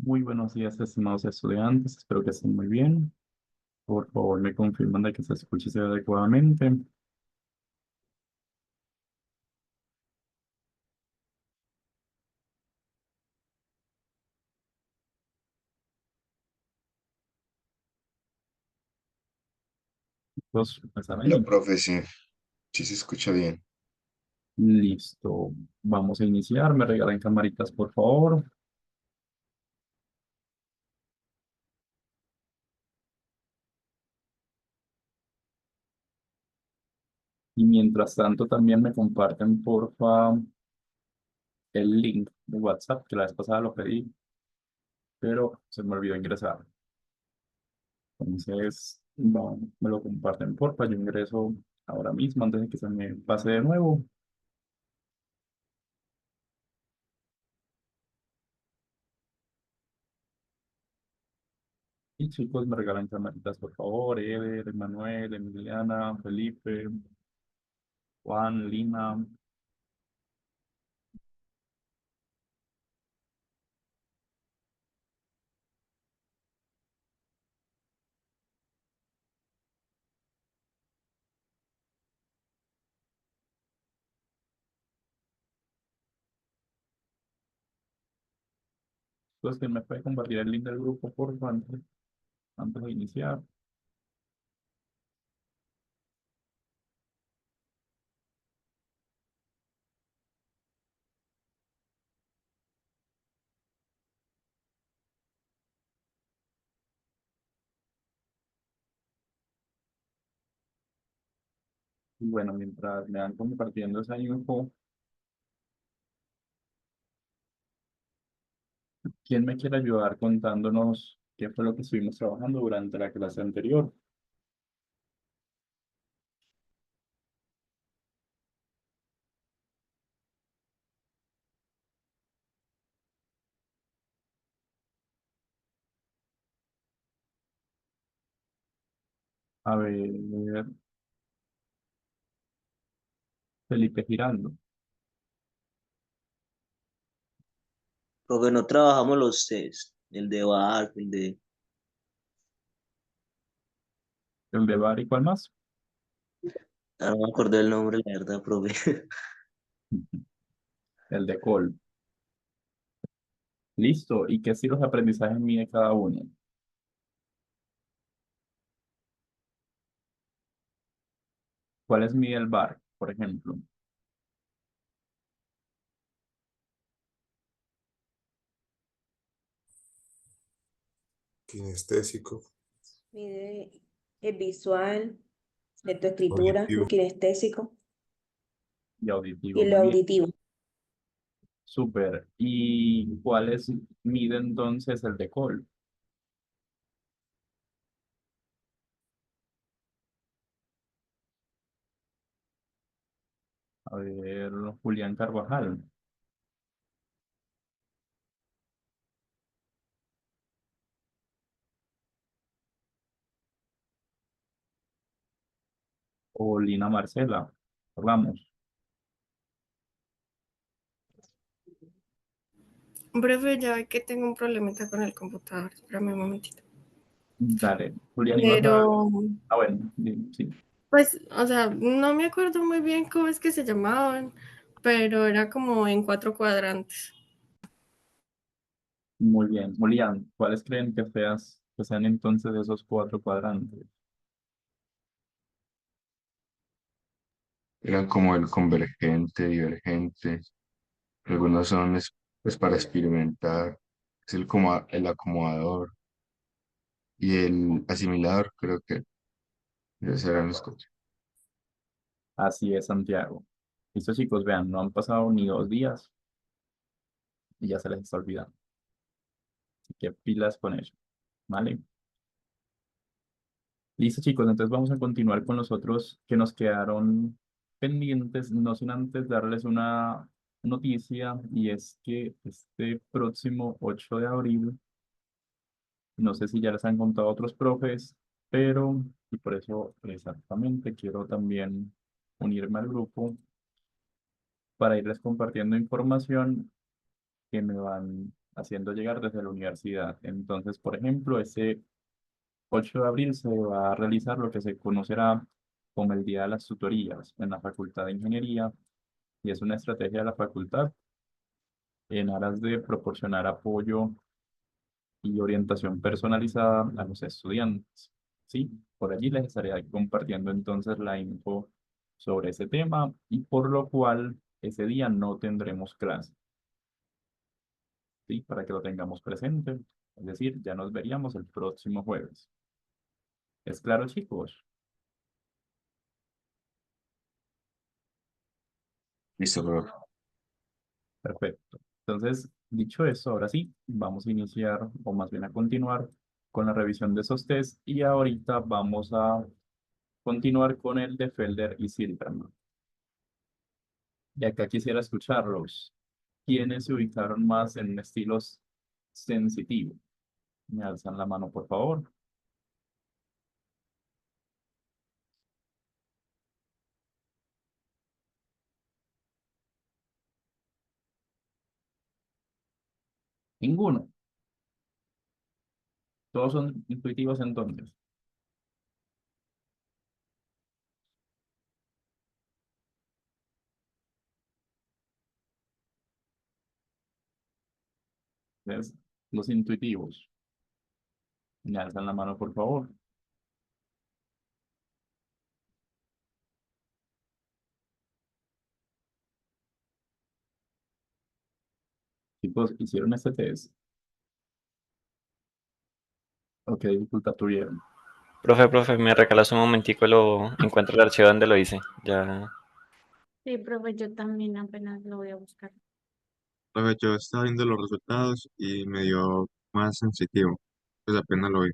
Muy buenos días, estimados estudiantes. Espero que estén muy bien. Por favor, me confirman de que se escuche y se ve adecuadamente. Pues, ¿están La ahí? profe, sí, sí se escucha bien. Listo. Vamos a iniciar. Me regalan camaritas, por favor. Y mientras tanto, también me comparten, porfa, el link de WhatsApp, que la vez pasada lo pedí, pero se me olvidó ingresar. Entonces, me lo comparten, porfa. Yo ingreso ahora mismo antes de que se me pase de nuevo. Y chicos, me regalan camaritas, por favor. Eder, Emanuel, Emiliana, Felipe, Juan, Lina. Entonces, ¿quién me puede compartir el link del grupo, por favor, antes de iniciar? Y bueno, mientras me van compartiendo esa info, ¿quién me quiere ayudar contándonos qué fue lo que estuvimos trabajando durante la clase anterior? A ver, Felipe Girando, Porque no trabajamos los test, el de BARC, el de... el de Bar y cuál más. No me acuerdo del nombre, la verdad, profe. El de Col. Listo. ¿Y qué estilos de aprendizaje mide cada uno? ¿Cuál es mide el Bar, por ejemplo? Kinestésico, Mide el visual, lectoescritura, auditivo, kinestésico Y y auditivo, lo muy bien. auditivo. Súper. ¿Y cuál es mide entonces el de Col? A ver, Julián Carvajal o Lina Marcela. Vamos, Profe, ya ve que tengo un problemita con el computador. Espérame un momentito. dale. Julián, ibas a... Pero, Ah, bueno, sí. pues, o sea, no me acuerdo muy bien cómo es que se llamaban, pero era como en 4 cuadrantes. Muy bien. Julián, ¿cuáles creen que sean entonces esos cuatro cuadrantes? eran como el convergente, divergente. Algunos son pues, para experimentar. Es el acomodador y el asimilador, creo que esos eran los cuatro. Así es, Santiago. Listo, chicos, vean, no han pasado ni 2 días y ya se les está olvidando. Así que pilas con eso, ¿vale? Listo, chicos, entonces vamos a continuar con los otros que nos quedaron pendientes, no sin antes darles una noticia, y es que este próximo 8 de abril, no sé si ya les han contado otros profes, pero, y por eso exactamente quiero también unirme al grupo para irles compartiendo información que me van haciendo llegar desde la universidad. Entonces, por ejemplo, ese 8 de abril se va a realizar lo que se conocerá como el Día de las Tutorías en la Facultad de Ingeniería, y es una estrategia de la facultad en aras de proporcionar apoyo y orientación personalizada a los estudiantes. ¿Sí? Por allí les estaré compartiendo entonces la info sobre ese tema, y por lo cual ese día no tendremos clase. ¿Sí? Para que lo tengamos presente. Es decir, ya nos veríamos el próximo jueves. ¿Es claro, chicos? Listo, profe. Perfecto. Entonces, dicho eso, ahora sí, vamos a iniciar, o más bien a continuar, con la revisión de esos test, y ahorita vamos a continuar con el de Felder y Silverman. Y acá quisiera escucharlos. ¿Quiénes se ubicaron más en estilos sensitivos? Me alzan la mano, por favor. Ninguno. Todos son intuitivos entonces. Entonces, los intuitivos. Me alzan la mano, por favor. Chicos, hicieron este test. ¿O qué dificultad tuvieron? Profe, me regalas un momentico, lo encuentro el archivo donde lo hice. Ya. Sí, profe, yo también apenas lo voy a buscar. Profe, yo estaba viendo los resultados y me dio más sensitivo. Pues apenas lo vi.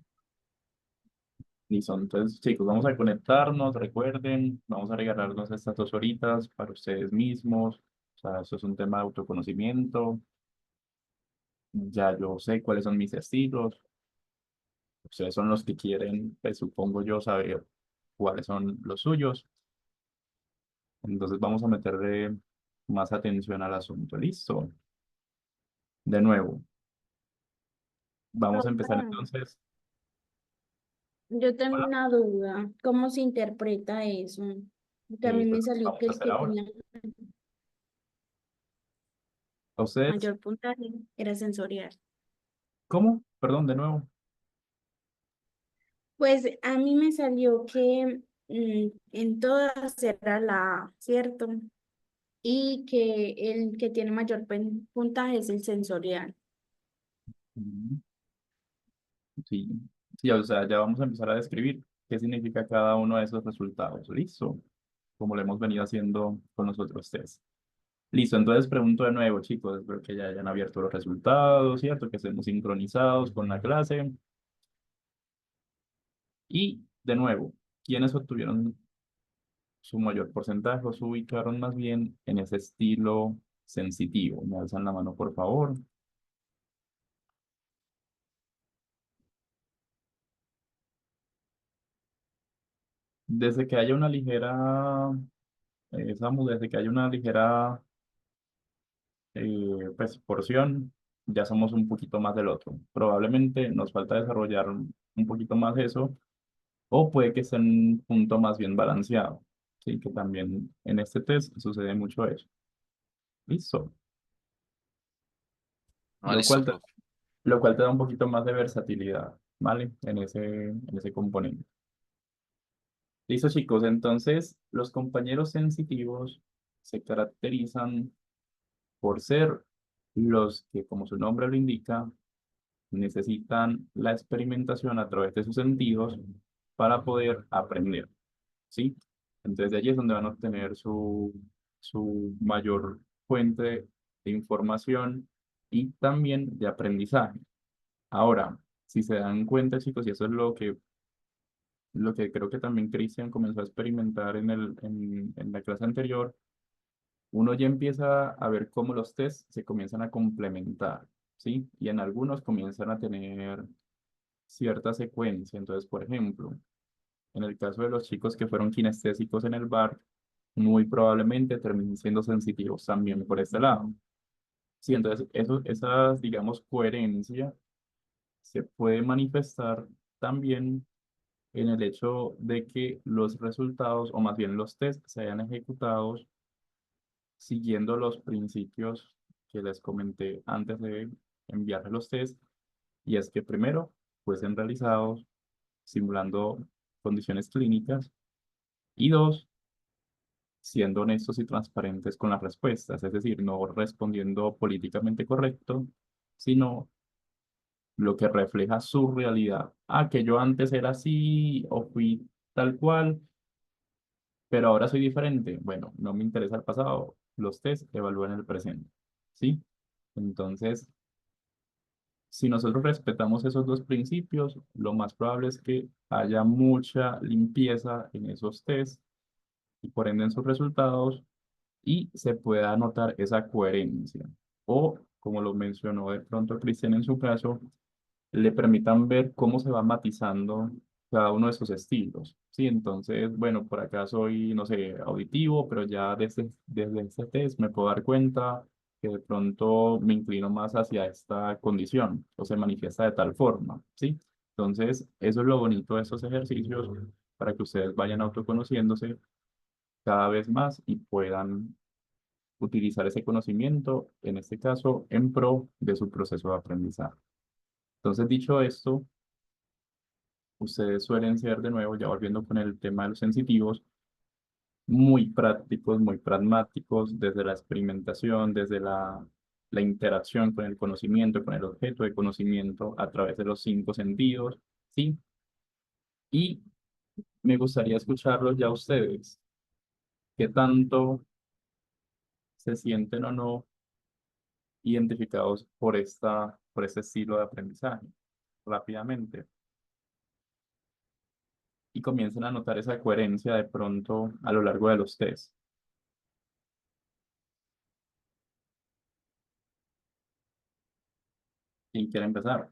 Listo, entonces chicos, vamos a conectarnos, recuerden, vamos a regalarnos estas 2 horitas para ustedes mismos. O sea, eso es un tema de autoconocimiento. Ya yo sé cuáles son mis estilos. Ustedes son los que quieren, pues supongo yo, saber cuáles son los suyos. Entonces vamos a meterle más atención al asunto. Listo. De nuevo, vamos a empezar Profe, entonces. yo tengo Hola. una duda. ¿Cómo se interpreta eso? Que a mí Eso me es lo que salió vamos que a el hacer que ahora. tenía ¿A ustedes? mayor puntaje era sensorial. ¿Cómo? Perdón, de nuevo. Pues a mí me salió que en todas era la A, ¿cierto? Y que el que tiene mayor puntaje es el sensorial. Ujú. Sí, sí, o sea, ya vamos a empezar a describir qué significa cada uno de esos resultados. Listo, como lo hemos venido haciendo con los otros test. Listo, entonces pregunto de nuevo, chicos, espero que ya hayan abierto los resultados, ¿cierto? Que estemos sincronizados con la clase. Y de nuevo, ¿quiénes obtuvieron su mayor porcentaje o se ubicaron más bien en ese estilo sensitivo? Me alzan la mano, por favor. Desde que haya una ligera, Samu, desde que haya una ligera pues, porción, ya somos un poquito más del otro. Probablemente nos falta desarrollar un poquito más eso, o puede que esté en un punto más bien balanceado. Sí, que también en este test sucede mucho eso. Listo. Ah, Lo listo, cual te, profe. lo cual te da un poquito más de versatilidad, ¿vale? En ese componente. Listo, chicos. Entonces, los compañeros sensitivos se caracterizan por ser los que, como su nombre lo indica, necesitan la experimentación a través de sus sentidos para poder aprender, ¿sí? Entonces de allí es donde van a obtener su mayor fuente de información y también de aprendizaje. Ahora, si se dan cuenta, chicos, y eso es lo que creo que también Cristian comenzó a experimentar en la clase anterior, uno ya empieza a ver cómo los tests se comienzan a complementar, ¿sí? Y en algunos comienzan a tener cierta secuencia. Entonces, por ejemplo, en el caso de los chicos que fueron kinestésicos en el bar, muy probablemente terminen siendo sensitivos también por este lado. Sí, entonces esas, digamos, coherencia se puede manifestar también en el hecho de que los resultados, o más bien los test, se hayan ejecutado siguiendo los principios que les comenté antes de enviarles los test, y es que primero fuesen realizados simulando condiciones clínicas, y dos, siendo honestos y transparentes con las respuestas, es decir, no respondiendo políticamente correcto, sino lo que refleja su realidad. Ah, que yo antes era así o fui tal cual, pero ahora soy diferente. Bueno, no me interesa el pasado. Los test evalúan el presente. ¿Sí? Entonces, si nosotros respetamos esos dos principios, lo más probable es que haya mucha limpieza en esos test y por ende en sus resultados y se pueda notar esa coherencia. O, como lo mencionó de pronto Cristian en su caso, le permitan ver cómo se va matizando cada uno de esos estilos. Sí, entonces, bueno, por acá soy, no sé, auditivo, pero ya desde este test me puedo dar cuenta que de pronto me inclino más hacia esta condición o se manifiesta de tal forma, ¿sí? Entonces, eso es lo bonito de estos ejercicios para que ustedes vayan autoconociéndose cada vez más y puedan utilizar ese conocimiento, en este caso, en pro de su proceso de aprendizaje. Entonces, dicho esto, ustedes suelen ser, de nuevo, ya volviendo con el tema de los sensitivos, muy prácticos, muy pragmáticos, desde la experimentación, desde la interacción con el conocimiento, con el objeto de conocimiento a través de los cinco sentidos, ¿sí? Y me gustaría escucharlos ya ustedes, qué tanto se sienten o no identificados por este estilo de aprendizaje rápidamente y comiencen a notar esa coherencia de pronto a lo largo de los test. ¿Quién quiere empezar?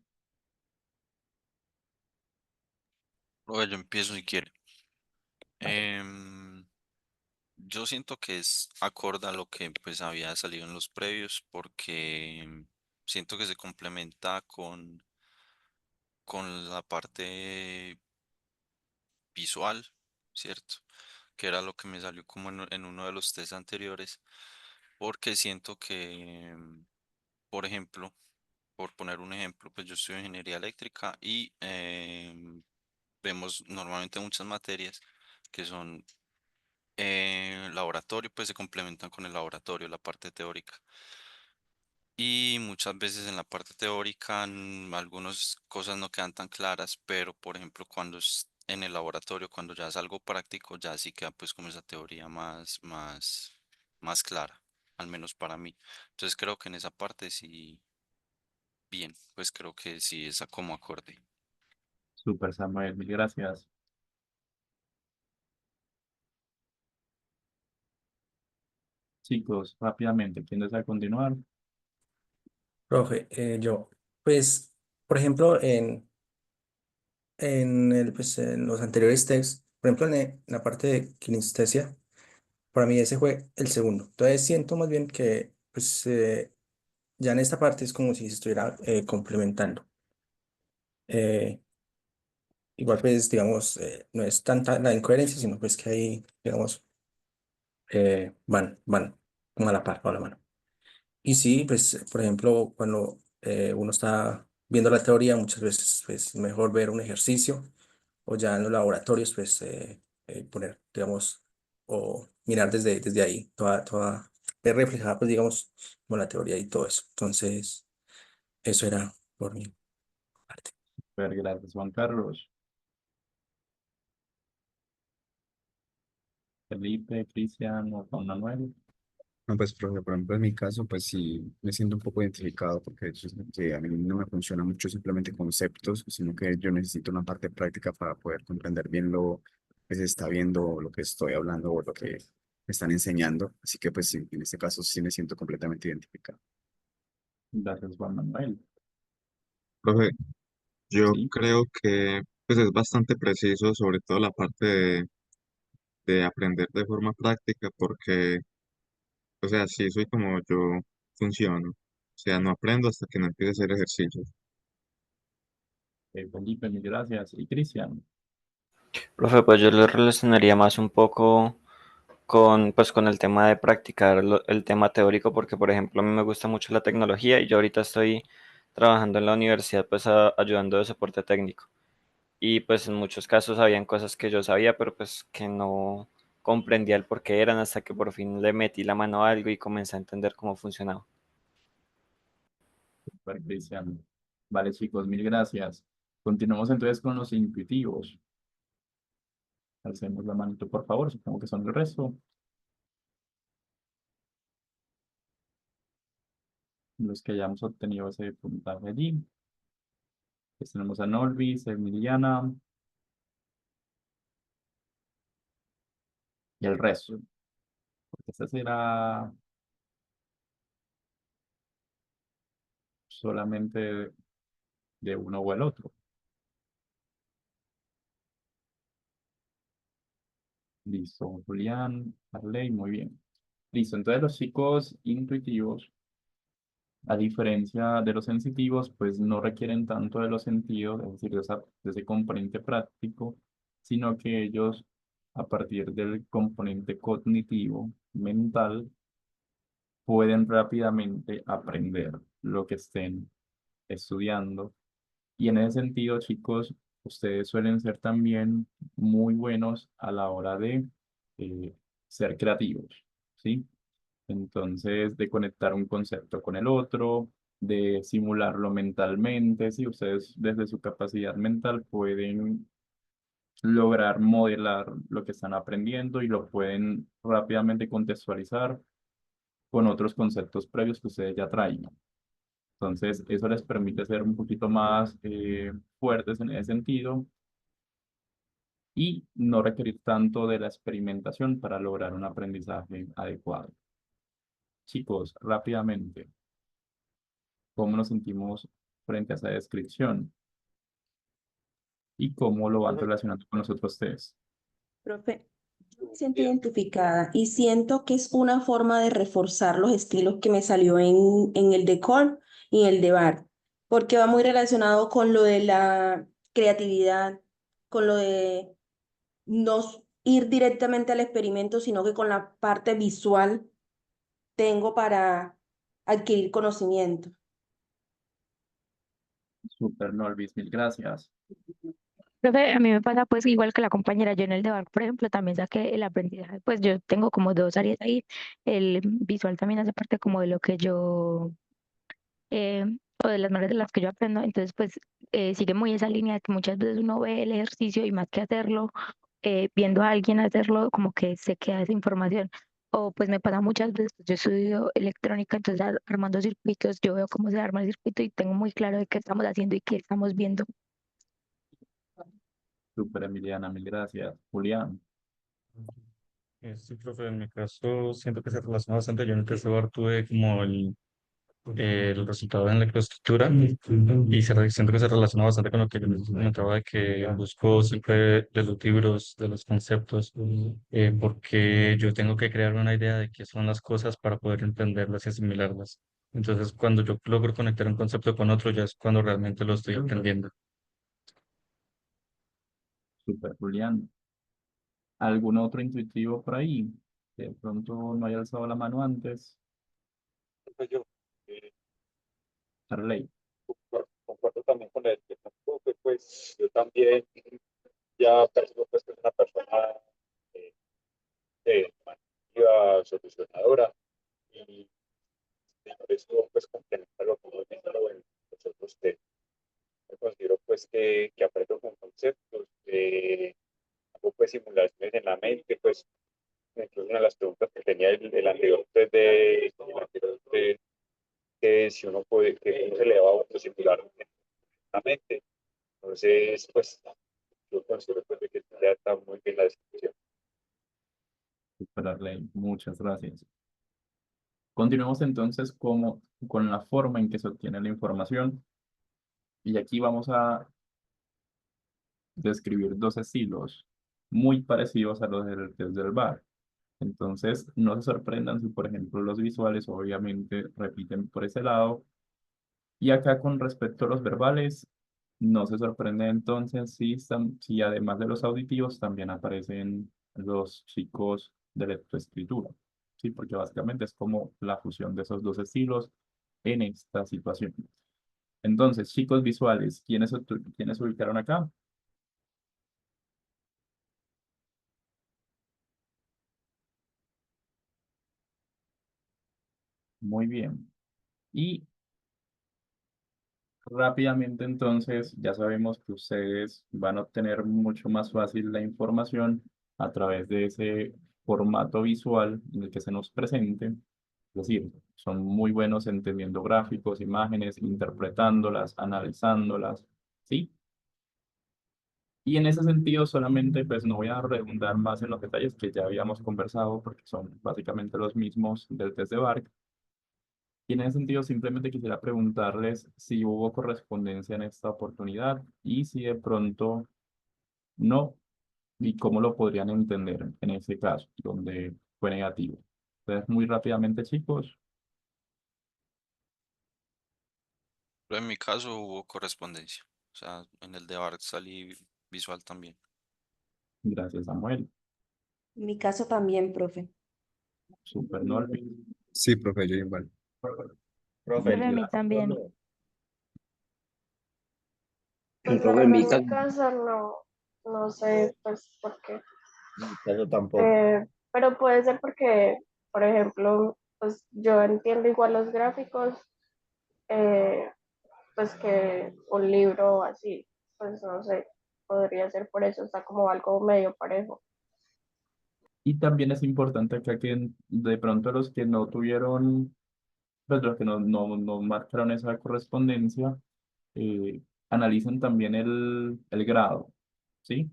Yo empiezo si quiere. Em, yo siento que es acorde a lo que pues había salido en los previos porque siento que se complementa con la parte visual, ¿cierto? Que era lo que me salió como en uno de los test anteriores, porque siento que, por ejemplo, por poner un ejemplo, pues yo estudio ingeniería eléctrica y vemos normalmente muchas materias que son laboratorio, pues se complementan con el laboratorio, la parte teórica. Y muchas veces en la parte teórica algunas cosas no quedan tan claras, pero por ejemplo cuando es en el laboratorio, cuando ya es algo práctico, ya sí queda pues como esa teoría más clara, al menos para mí. Entonces creo que en esa parte sí, bien, pues creo que sí es a como acorde. Super Samuel, mil gracias. Chicos, rápidamente, ¿quién desea continuar? Profe, pues, por ejemplo, en los anteriores textos, por ejemplo, en la parte de kinestesia, para mí ese fue el segundo. Entonces siento más bien que, pues, ya en esta parte es como si se estuviera complementando. Eh, igual, pues, digamos, no es tanta la incoherencia, sino pues que ahí, digamos, van como a la par o a la mano. Y sí, pues, por ejemplo, cuando uno está viendo la teoría, muchas veces pues, es mejor ver un ejercicio o ya en los laboratorios, pues, poner, digamos, o mirar desde ahí, ver reflejada, pues, digamos, con la teoría y todo eso. Entonces, eso era por mi parte. Super, gracias, Juan Carlos. Felipe, Cristian o Juan Manuel. No, pues, profe, por ejemplo, en mi caso, pues sí me siento un poco identificado porque yo siento que a mí no me funciona mucho simplemente conceptos, sino que yo necesito una parte práctica para poder comprender bien lo que se está viendo, lo que estoy hablando o lo que me están enseñando. Así que, pues, sí, en este caso sí me siento completamente identificado. Gracias, Juan Manuel. Profe, yo Sí, creo que pues es bastante preciso, sobre todo la parte de aprender de forma práctica, porque, o sea, sí soy como yo funciono. sea, no aprendo hasta que no empiece a hacer ejercicio. Felipe, mil gracias. Y Cristian, Profe, pues yo lo relacionaría más un poco con, pues, con el tema de practicar el tema teórico, porque por ejemplo a mí me gusta mucho la tecnología y yo ahorita estoy trabajando en la universidad pues ayudando de soporte técnico. Y pues en muchos casos habían cosas que yo sabía, pero pues que no comprendía el por qué eran hasta que por fin le metí la mano a algo y comencé a entender cómo funcionaba. super Cristian. Vale, chicos, mil gracias. Continuamos entonces con los intuitivos. Alcemos la manito, por favor. Supongo que son el resto. Los que hayamos obtenido ese puntaje allí. Pues tenemos a Norvis, Emiliana y el resto. Porque esta será solamente de uno o el otro. Listo, Julián, Arley, muy bien. Listo, entonces los chicos intuitivos, a diferencia de los sensitivos, pues no requieren tanto de los sentidos, es decir, de ese componente práctico, sino que ellos, a partir del componente cognitivo, mental, pueden rápidamente aprender lo que estén estudiando. Y en ese sentido, chicos, ustedes suelen ser también muy buenos a la hora de eh, ser creativos, ¿sí? Entonces, de conectar un concepto con el otro, de simularlo mentalmente, ¿sí? Ustedes desde su capacidad mental pueden lograr modelar lo que están aprendiendo y lo pueden rápidamente contextualizar con otros conceptos previos que ustedes ya traen. Entonces, eso les permite ser un poquito más fuertes en ese sentido y no requerir tanto de la experimentación para lograr un aprendizaje adecuado. Chicos, rápidamente, ¿cómo nos sentimos frente a esa descripción y cómo lo van relacionando con los otros test? Profe, yo me siento identificada y siento que es una forma de reforzar los estilos que me salió en el de Korn y el de Bar, porque va muy relacionado con lo de la creatividad, con lo de no ir directamente al experimento, sino que con la parte visual tengo para adquirir conocimiento. Super Norvis, mil gracias. Profe, a mí me pasa pues igual que la compañera, yo en el de bar, por ejemplo, también saqué el aprendizaje, pues yo tengo como dos áreas ahí, el visual también hace parte como de lo que yo, eh, o de las maneras de las que yo aprendo, entonces pues sigue muy esa línea que muchas veces uno ve el ejercicio y más que hacerlo, viendo a alguien hacerlo, como que se queda esa información. O pues me pasa muchas veces, pues, yo estudio electrónica, entonces armando circuitos, yo veo cómo se arma el circuito y tengo muy claro de qué estamos haciendo y qué estamos viendo. Super Emiliana, mil gracias. Julián, Sí, profe, en mi caso siento que se relaciona bastante. Yo en el test de VAR tuve como el resultado en la lectoescritura y siento que se relaciona bastante con lo que yo les comentaba de que busco siempre de los libros, de los conceptos, porque yo tengo que crear una idea de qué son las cosas para poder entenderlas y asimilarlas. Entonces, cuando yo logro conectar un concepto con otro, ya es cuando realmente lo estoy entendiendo. super Julián. ¿Algún otro intuitivo por ahí? Que de pronto no haya alzado la mano antes. Yo Arley. concuerdo también con el que pues yo también ya percibo pues que es una persona eh, manipulativa, solucionadora y por eso pues complementarlo como viéndolo en los otros temas. Yo considero pues que aprendo con conceptos, hago pues simulaciones en la mente, pues incluso una de las preguntas que tenía el anterior test que si uno puede, que uno se le va a autosimular en la mente. Entonces, pues yo considero pues, de que ya está muy bien la descripción. Super Arley, muchas gracias. Continuemos entonces con la forma en que se obtiene la información. Y aquí vamos a describir dos estilos muy parecidos a los del test del VAR. Entonces, no se sorprendan si, por ejemplo, los visuales obviamente repiten por ese lado. Y acá con respecto a los verbales, no se sorprende entonces si además de los auditivos también aparecen los chicos de lectoescritura. Sí, porque básicamente es como la fusión de esos dos estilos en esta situación. Entonces, chicos visuales, ¿quiénes se ubicaron acá? Muy bien. Y rápidamente entonces ya sabemos que ustedes van a obtener mucho más fácil la información a través de ese formato visual en el que se nos presente. Es decir, son muy buenos entendiendo gráficos, imágenes, interpretándolas, analizándolas, ¿sí? Y en ese sentido solamente pues no voy a redundar más en los detalles que ya habíamos conversado porque son básicamente los mismos del test de BARC. Y en ese sentido, simplemente quisiera preguntarles si hubo correspondencia en esta oportunidad y si de pronto no, y cómo lo podrían entender en ese caso, donde fue negativo. Entonces, muy rápidamente, chicos, Pero en mi caso hubo correspondencia. O sea, en el de Bart salí visual también. gracias, Samuel. En mi caso también, profe. Super Norby. Sí, profe, yo igual. Profe, a mí también. Pues Profe, en en mi mi caso, caso no sé pues por qué. en mi caso tampoco. Pero puede ser porque, por ejemplo, pues yo entiendo igual los gráficos, eh, pues que un libro así, pues no sé, podría ser por eso, está como algo medio parejo. Y también es importante acá que de pronto los que no tuvieron, pues los que no marcaron esa correspondencia, analicen también el grado, ¿sí?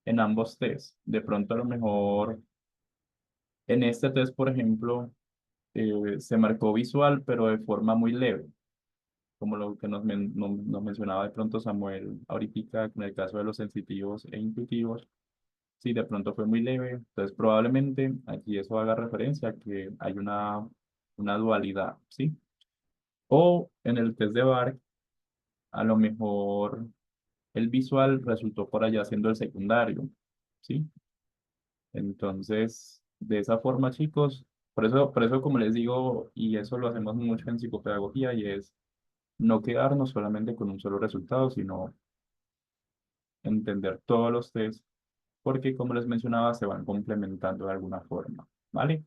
En ambos test. De pronto a lo mejor en este test, por ejemplo, se marcó visual, pero de forma muy leve, como lo que nos mencionaba de pronto Samuel ahorita en el caso de los sensitivos e intuitivos. Sí, de pronto fue muy leve, entonces probablemente aquí eso haga referencia a que hay una dualidad, ¿sí? O en el test de BARC, a lo mejor el visual resultó por allá siendo el secundario, ¿sí? Entonces, de esa forma, chicos, por eso como les digo, y eso lo hacemos mucho en psicopedagogía, y es no quedarnos solamente con un solo resultado, sino entender todos los test, porque como les mencionaba, se van complementando de alguna forma, ¿vale?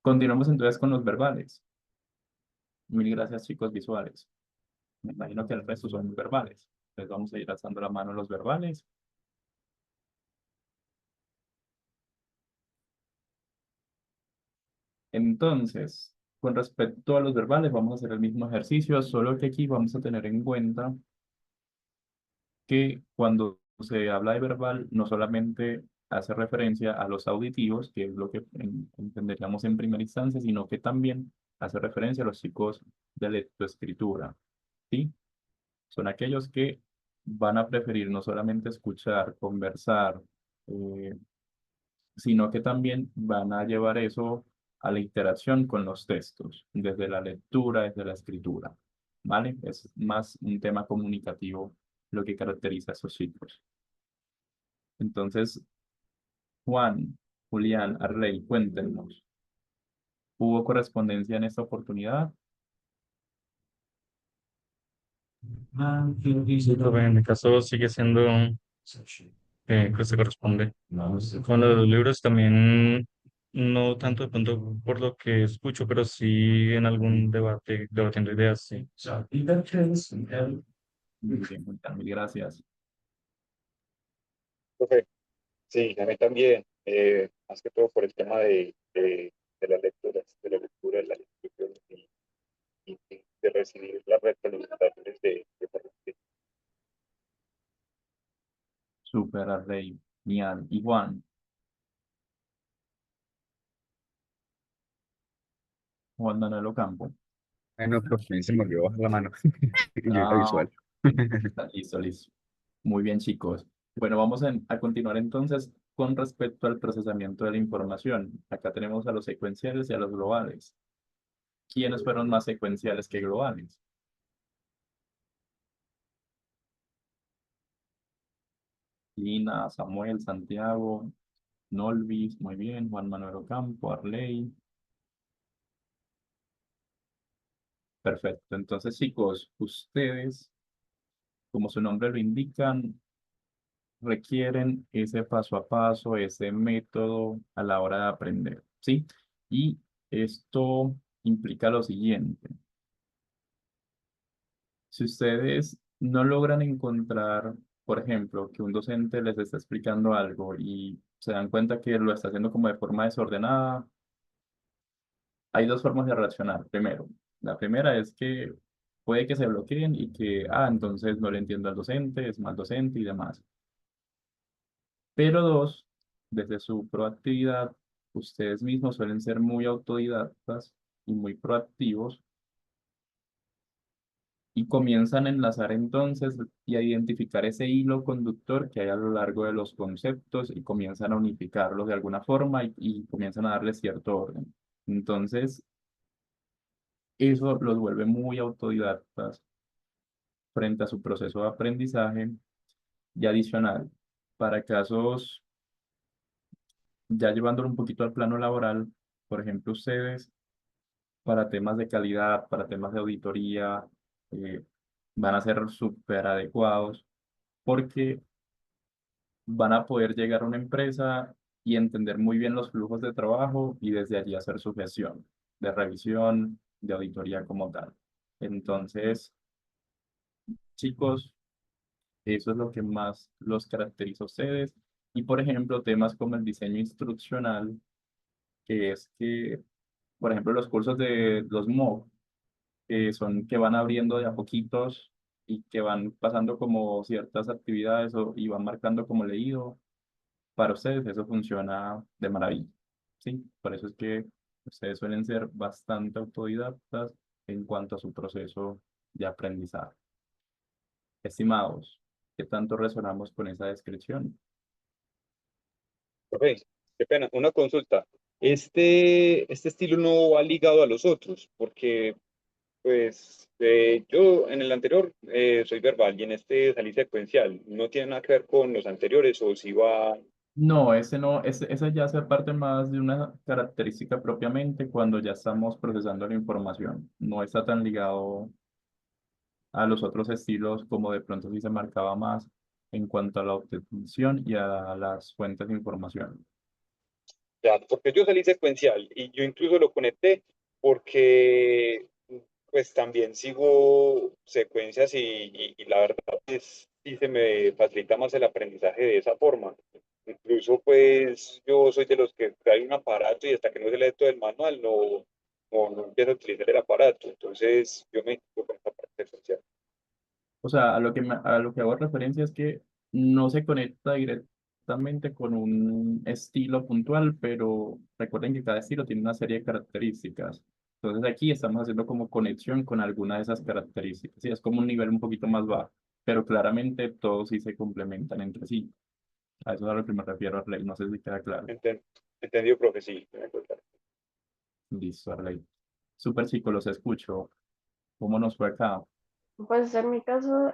Continuamos entonces con los verbales. Mil gracias, chicos visuales. Me imagino que el resto son verbales. Entonces vamos a ir alzando la mano a los verbales. Entonces, con respecto a los verbales, vamos a hacer el mismo ejercicio, solo que aquí vamos a tener en cuenta que cuando se habla de verbal, no solamente hace referencia a los auditivos, que es lo que entenderíamos en primera instancia, sino que también hace referencia a los chicos de lectoescritura, ¿sí? Son aquellos que van a preferir no solamente escuchar, conversar, eh, sino que también van a llevar eso a la interacción con los textos, desde la lectura, desde la escritura, ¿vale? Es más un tema comunicativo lo que caracteriza a esos ciclos. Entonces, Juan, Julián, Arley, cuéntenos, ¿hubo correspondencia en esta oportunidad? Sí, profe, en mi caso sigue siendo que se corresponde. Con los libros también, no tanto de pronto por lo que escucho, pero sí en algún debate, debatiendo ideas, sí. Muy bien, Julián, mil gracias. Profe, sí, a mí también, más que todo por el tema de las lecturas, de la lectura y de recibir las retroalimentaciones de Super, Arley, Nian y Juan. Juan Manuel Ocampo. Bueno, profe, se me olvidó bajar la mano. Yo era Ah, visual. listo, listo. Muy bien, chicos. Bueno, vamos a continuar entonces con respecto al procesamiento de la información. Acá tenemos a los secuenciales y a los globales. ¿Quiénes fueron más secuenciales que globales? Lina, Samuel, Santiago, Nolvis, muy bien, Juan Manuel Ocampo, Arley. Perfecto. Entonces, chicos, ustedes, como su nombre lo indican, requieren ese paso a paso, ese método a la hora de aprender, ¿sí? Y esto implica lo siguiente. Si ustedes no logran encontrar, por ejemplo, que un docente les está explicando algo y se dan cuenta que lo está haciendo como de forma desordenada, hay dos formas de reaccionar. Primero, la primera es que puede que se bloqueen y que, entonces no le entiendo al docente, es mal docente y demás. Pero dos, desde su proactividad, ustedes mismos suelen ser muy autodidactas y muy proactivos y comienzan a enlazar entonces y a identificar ese hilo conductor que hay a lo largo de los conceptos y comienzan a unificarlos de alguna forma y comienzan a darle cierto orden. Entonces, eso los vuelve muy autodidactas frente a su proceso de aprendizaje y adicional. Para casos, ya llevándolo un poquito al plano laboral, por ejemplo, ustedes, para temas de calidad, para temas de auditoría, eh, van a ser súper adecuados porque van a poder llegar a una empresa y entender muy bien los flujos de trabajo y desde allí hacer su gestión de revisión, de auditoría como tal. Entonces, chicos, eso es lo que más los caracteriza a ustedes. Y, por ejemplo, temas como el diseño instruccional, que es que, por ejemplo, los cursos de los MOOC, son que van abriendo de a poquitos y que van pasando como ciertas actividades y van marcando como leído. Para ustedes eso funciona de maravilla, ¿sí? Por eso es que ustedes suelen ser bastante autodidactas en cuanto a su proceso de aprendizaje. Estimados, ¿qué tanto resonamos con esa descripción? Profe, qué pena, una consulta. Este estilo no va ligado a los otros, porque pues yo en el anterior soy verbal y en este salí secuencial. ¿No tiene nada que ver con los anteriores o si va? No, ese no, ese ya hace parte más de una característica propiamente cuando ya estamos procesando la información. No está tan ligado a los otros estilos como de pronto sí se marcaba más en cuanto a la obtención y a las fuentes de información. Ya, porque yo salí secuencial y yo incluso lo conecté porque pues también sigo secuencias y la verdad es sí se me facilita más el aprendizaje de esa forma. Incluso pues yo soy de los que trae un aparato y hasta que no se lee todo el manual no empiezo a utilizar el aparato. Entonces yo me equivoco con esta parte secuencial. O sea, a lo que hago referencia es que no se conecta directamente con un estilo puntual, pero recuerden que cada estilo tiene una serie de características. Entonces aquí estamos haciendo como conexión con alguna de esas características. Sí, es como un nivel un poquito más bajo, pero claramente todos sí se complementan entre sí. A eso es a lo que me refiero, Arley. No sé si queda claro. Entendido, profe, sí. Listo, Arley. Súper chicos, los escucho. ¿Cómo nos fue acá? Pues en mi caso,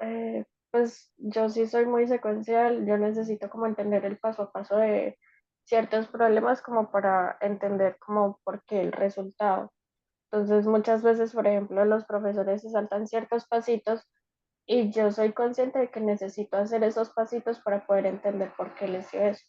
pues yo sí soy muy secuencial, yo necesito como entender el paso a paso de ciertos problemas como para entender como por qué el resultado. Entonces muchas veces, por ejemplo, los profesores se saltan ciertos pasitos y yo soy consciente de que necesito hacer esos pasitos para poder entender por qué les dio eso.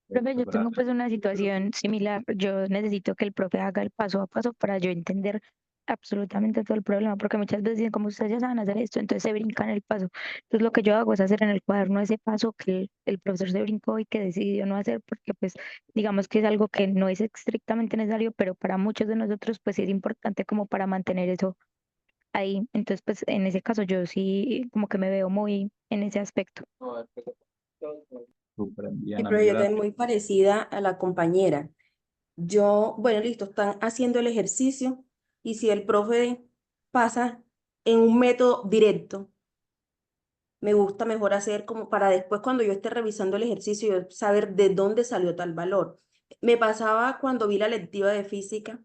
Profe, yo tengo pues una situación similar. Yo necesito que el profe haga el paso a paso para yo entender absolutamente todo el problema, porque muchas veces dicen, como ustedes ya saben hacer esto, entonces se brincan el paso. Entonces lo que yo hago es hacer en el cuaderno ese paso que el profesor se brincó y que decidió no hacer, porque pues digamos que es algo que no es estrictamente necesario, pero para muchos de nosotros pues sí es importante como para mantener eso ahí. Entonces pues en ese caso yo sí como que me veo muy en ese aspecto. Súper Sí, bien, pero yo amiga. también muy parecida a la compañera. Yo, bueno, listo, están haciendo el ejercicio y si el profe pasa en un método directo, Me gusta mejor hacer como para después cuando yo esté revisando el ejercicio, yo saber de dónde salió tal valor. Me pasaba cuando vi la lectiva de física,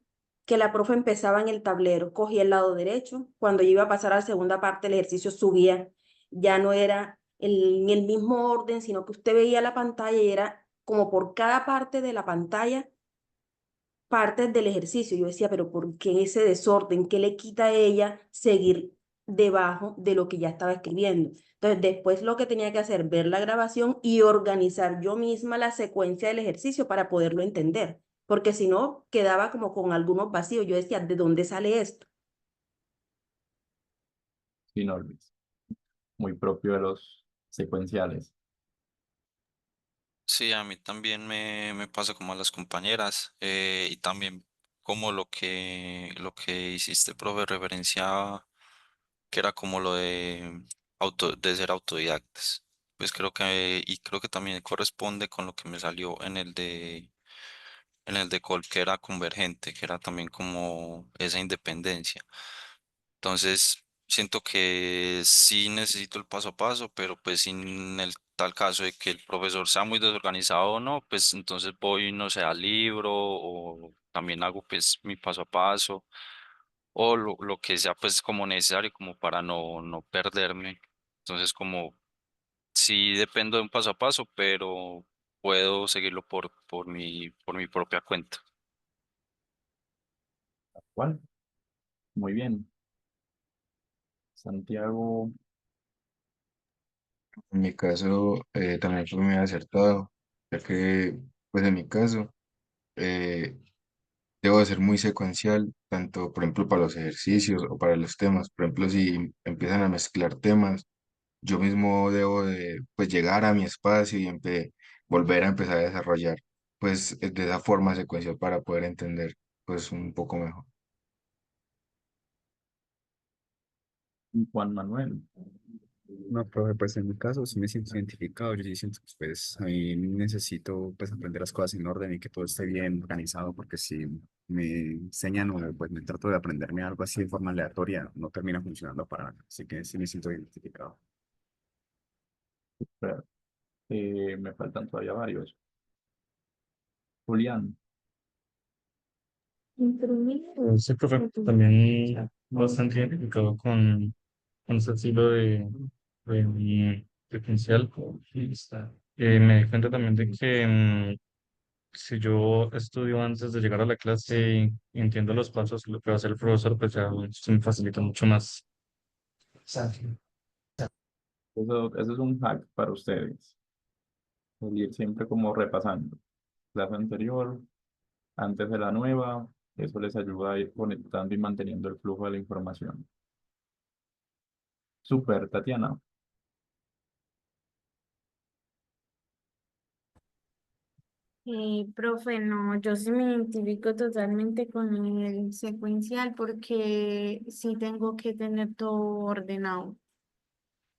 que la profe empezaba en el tablero, cogía el lado derecho, cuando yo iba a pasar a la segunda parte, el ejercicio subía, ya no era en el mismo orden, sino que usted veía la pantalla y era como por cada parte de la pantalla partes del ejercicio. Yo decía, pero ¿por qué ese desorden? ¿Qué le quita a ella seguir debajo de lo que ya estaba escribiendo? Entonces, después lo que tenía que hacer, ver la grabación y organizar yo misma la secuencia del ejercicio para poderlo entender, porque si no, quedaba como con algunos vacíos. Yo decía, ¿de dónde sale esto? Sí, no, Luis, muy propio de los secuenciales. Sí, a mí también me pasa como a las compañeras y también como lo que hiciste, profe, referencia que era como lo de de ser autodidactas. Pues creo que, y creo que también corresponde con lo que me salió en el de Col, que era convergente, que era también como esa independencia. Entonces, siento que sí necesito el paso a paso, pero pues sin el tal caso de que el profesor sea muy desorganizado o no, pues entonces voy, no sé, al libro o también hago pues mi paso a paso o lo que sea pues como necesario como para no perderme. Entonces como sí dependo de un paso a paso, pero puedo seguirlo por mi propia cuenta. ¿Cuál? Muy bien. Santiago, En mi caso, también fue muy acertado, ya que, pues en mi caso, eh, debo de ser muy secuencial, tanto, por ejemplo, para los ejercicios o para los temas. Por ejemplo, si empiezan a mezclar temas, yo mismo debo de, pues, llegar a mi espacio y volver a empezar a desarrollar, pues, de esa forma secuencial para poder entender, pues, un poco mejor. y Juan Manuel. No, profe, pues en mi caso sí me siento identificado. Yo sí siento que pues a mí necesito pues aprender las cosas en orden y que todo esté bien organizado porque si me enseñan o pues me trato de aprenderme algo así de forma aleatoria, no termina funcionando para nada. Así que sí me siento identificado. Espera, me faltan todavía varios. Julián, Sí, profe, también bastante identificado con ese estilo de secuencial. Me di cuenta también de que si yo estudio antes de llegar a la clase y entiendo los pasos, lo que va a hacer el profesor, pues ya se me facilita mucho más. eso es un hack para ustedes. El ir siempre como repasando. Clase anterior, antes de la nueva, eso les ayuda a ir conectando y manteniendo el flujo de la información. Súper, Tatiana. Profe, no, yo sí me identifico totalmente con el secuencial porque sí tengo que tener todo ordenado.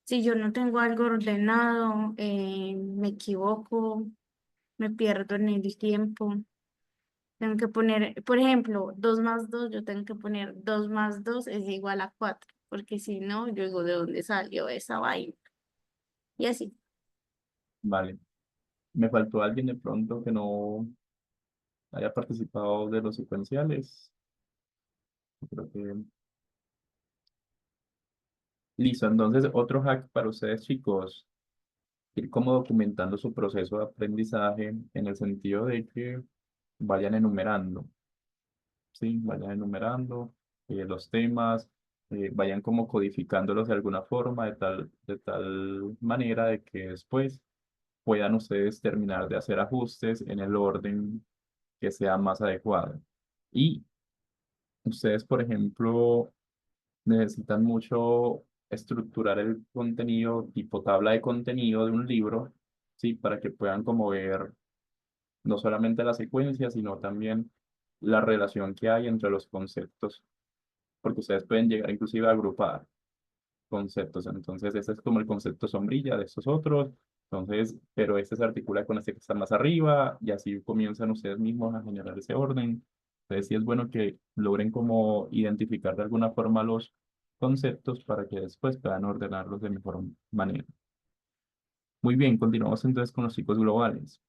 Si yo no tengo algo ordenado, me equivoco, me pierdo en el tiempo. Tengo que poner, por ejemplo, 2 más 2, yo tengo que poner 2 más 2 es igual a 4, porque si no, yo digo, ¿de dónde salió esa vaina? Y así. Vale. Me faltó alguien de pronto que no haya participado de los secuenciales. Creo que listo. Entonces, otro hack para ustedes, chicos, ir como documentando su proceso de aprendizaje en el sentido de que vayan enumerando, ¿sí? Vayan enumerando los temas, vayan como codificándolos de alguna forma, de tal manera de que después puedan ustedes terminar de hacer ajustes en el orden que sea más adecuado. Y ustedes, por ejemplo, necesitan mucho estructurar el contenido tipo tabla de contenido de un libro, ¿sí? Para que puedan como ver no solamente la secuencia, sino también la relación que hay entre los conceptos, porque ustedes pueden llegar inclusive a agrupar conceptos. Entonces, ese es como el concepto sombrilla de estos otros. Entonces, pero este se articula con este que está más arriba y así comienzan ustedes mismos a generar ese orden. Entonces, sí es bueno que logren como identificar de alguna forma conceptos para que después puedan ordenarlos de mejor manera. Muy bien, continuamos entonces con los ciclos globales.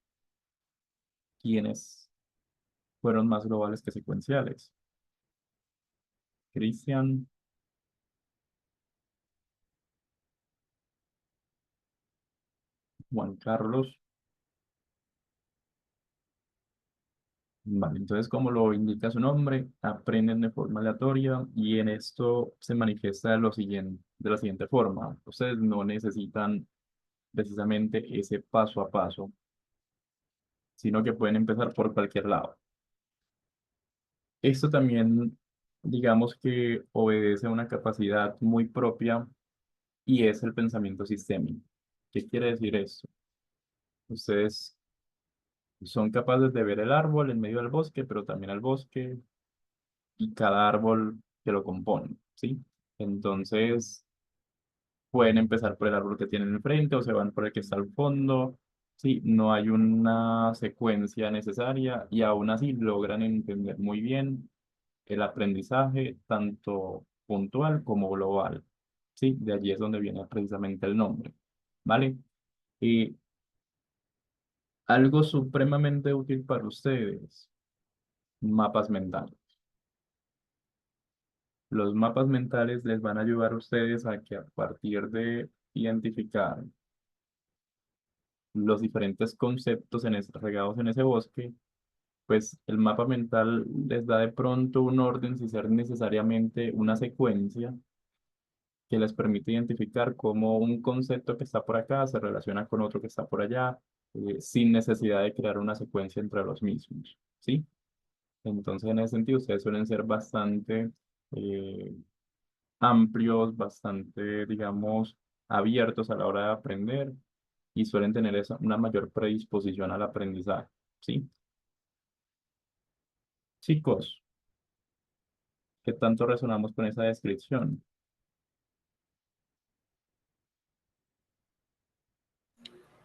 ¿Quiénes fueron más globales que secuenciales? Cristian, Juan Carlos. Vale, entonces como lo indica su nombre, aprenden de forma aleatoria y en esto se manifiesta de la siguiente forma. Ustedes no necesitan precisamente ese paso a paso, sino que pueden empezar por cualquier lado. Esto también, digamos que obedece a una capacidad muy propia y es el pensamiento sistémico. ¿Qué quiere decir esto? Ustedes son capaces de ver el árbol en medio del bosque, pero también el bosque y cada árbol que lo compone, ¿sí? Entonces, pueden empezar por el árbol que tienen enfrente o se van por el que está al fondo, ¿sí? No hay una secuencia necesaria y aún así logran entender muy bien el aprendizaje, tanto puntual como global, ¿sí? De allí es donde viene precisamente el nombre, ¿vale? Y algo supremamente útil para ustedes, mapas mentales. Los mapas mentales les van a ayudar a ustedes a que a partir de identificar los diferentes conceptos regados en ese bosque, pues el mapa mental les da de pronto un orden sin ser necesariamente una secuencia que les permite identificar cómo un concepto que está por acá se relaciona con otro que está por allá, sin necesidad de crear una secuencia entre los mismos, ¿sí? Entonces, en ese sentido, ustedes suelen ser bastante eh, amplios, bastante, digamos, abiertos a la hora de aprender y suelen tener una mayor predisposición al aprendizaje, ¿sí? Chicos, ¿qué tanto resonamos con esa descripción?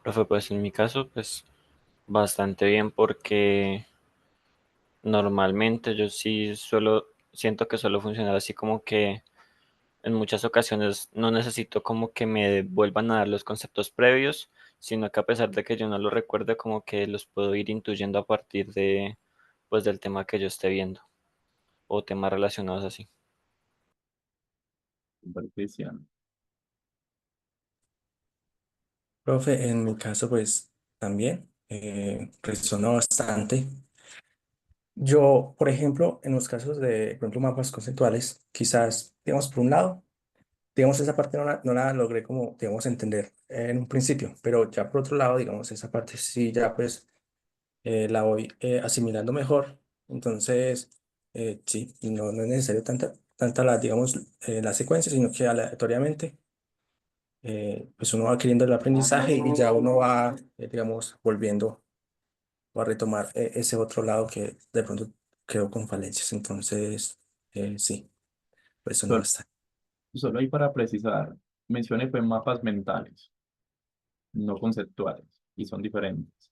Profe, pues en mi caso, pues bastante bien porque normalmente yo sí siento que suelo funcionar así como que en muchas ocasiones no necesito como que me vuelvan a dar los conceptos previos, sino que a pesar de que yo no los recuerde, como que los puedo ir intuyendo a partir de, pues, del tema que yo esté viendo o temas relacionados así. Cristian. Profe, en mi caso, pues también resonó bastante. Yo, por ejemplo, en los casos de, por ejemplo, mapas conceptuales, quizás, digamos, por un lado, digamos, esa parte no la logré como, digamos, entender en un principio, pero ya por otro lado, digamos, esa parte sí ya pues la voy asimilando mejor. Entonces, sí, no es necesario tanta la, digamos, la secuencia, sino que aleatoriamente, pues uno va adquiriendo el aprendizaje y ya uno va, digamos, volviendo o a retomar ese otro lado que de pronto quedó con falencias. Entonces, sí, pues eso no Sol- basta. Solo hay para precisar, mencioné fue mapas mentales, no conceptuales, y son diferentes.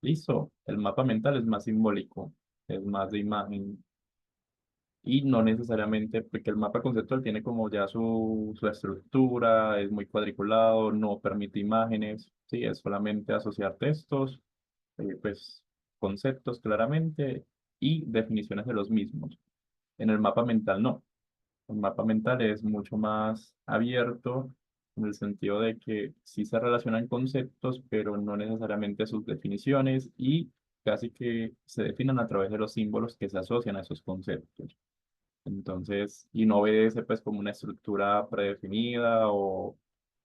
Listo, el mapa mental es más simbólico, es más de imagen, y no necesariamente, porque el mapa conceptual tiene como ya su estructura, es muy cuadriculado, no permite imágenes, sí, es solamente asociar textos, pues conceptos claramente y definiciones de los mismos. En el mapa mental no. El mapa mental es mucho más abierto en el sentido de que sí se relacionan conceptos, pero no necesariamente sus definiciones y casi que se definen a través de los símbolos que se asocian a esos conceptos. Entonces, y no obedece pues como una estructura predefinida o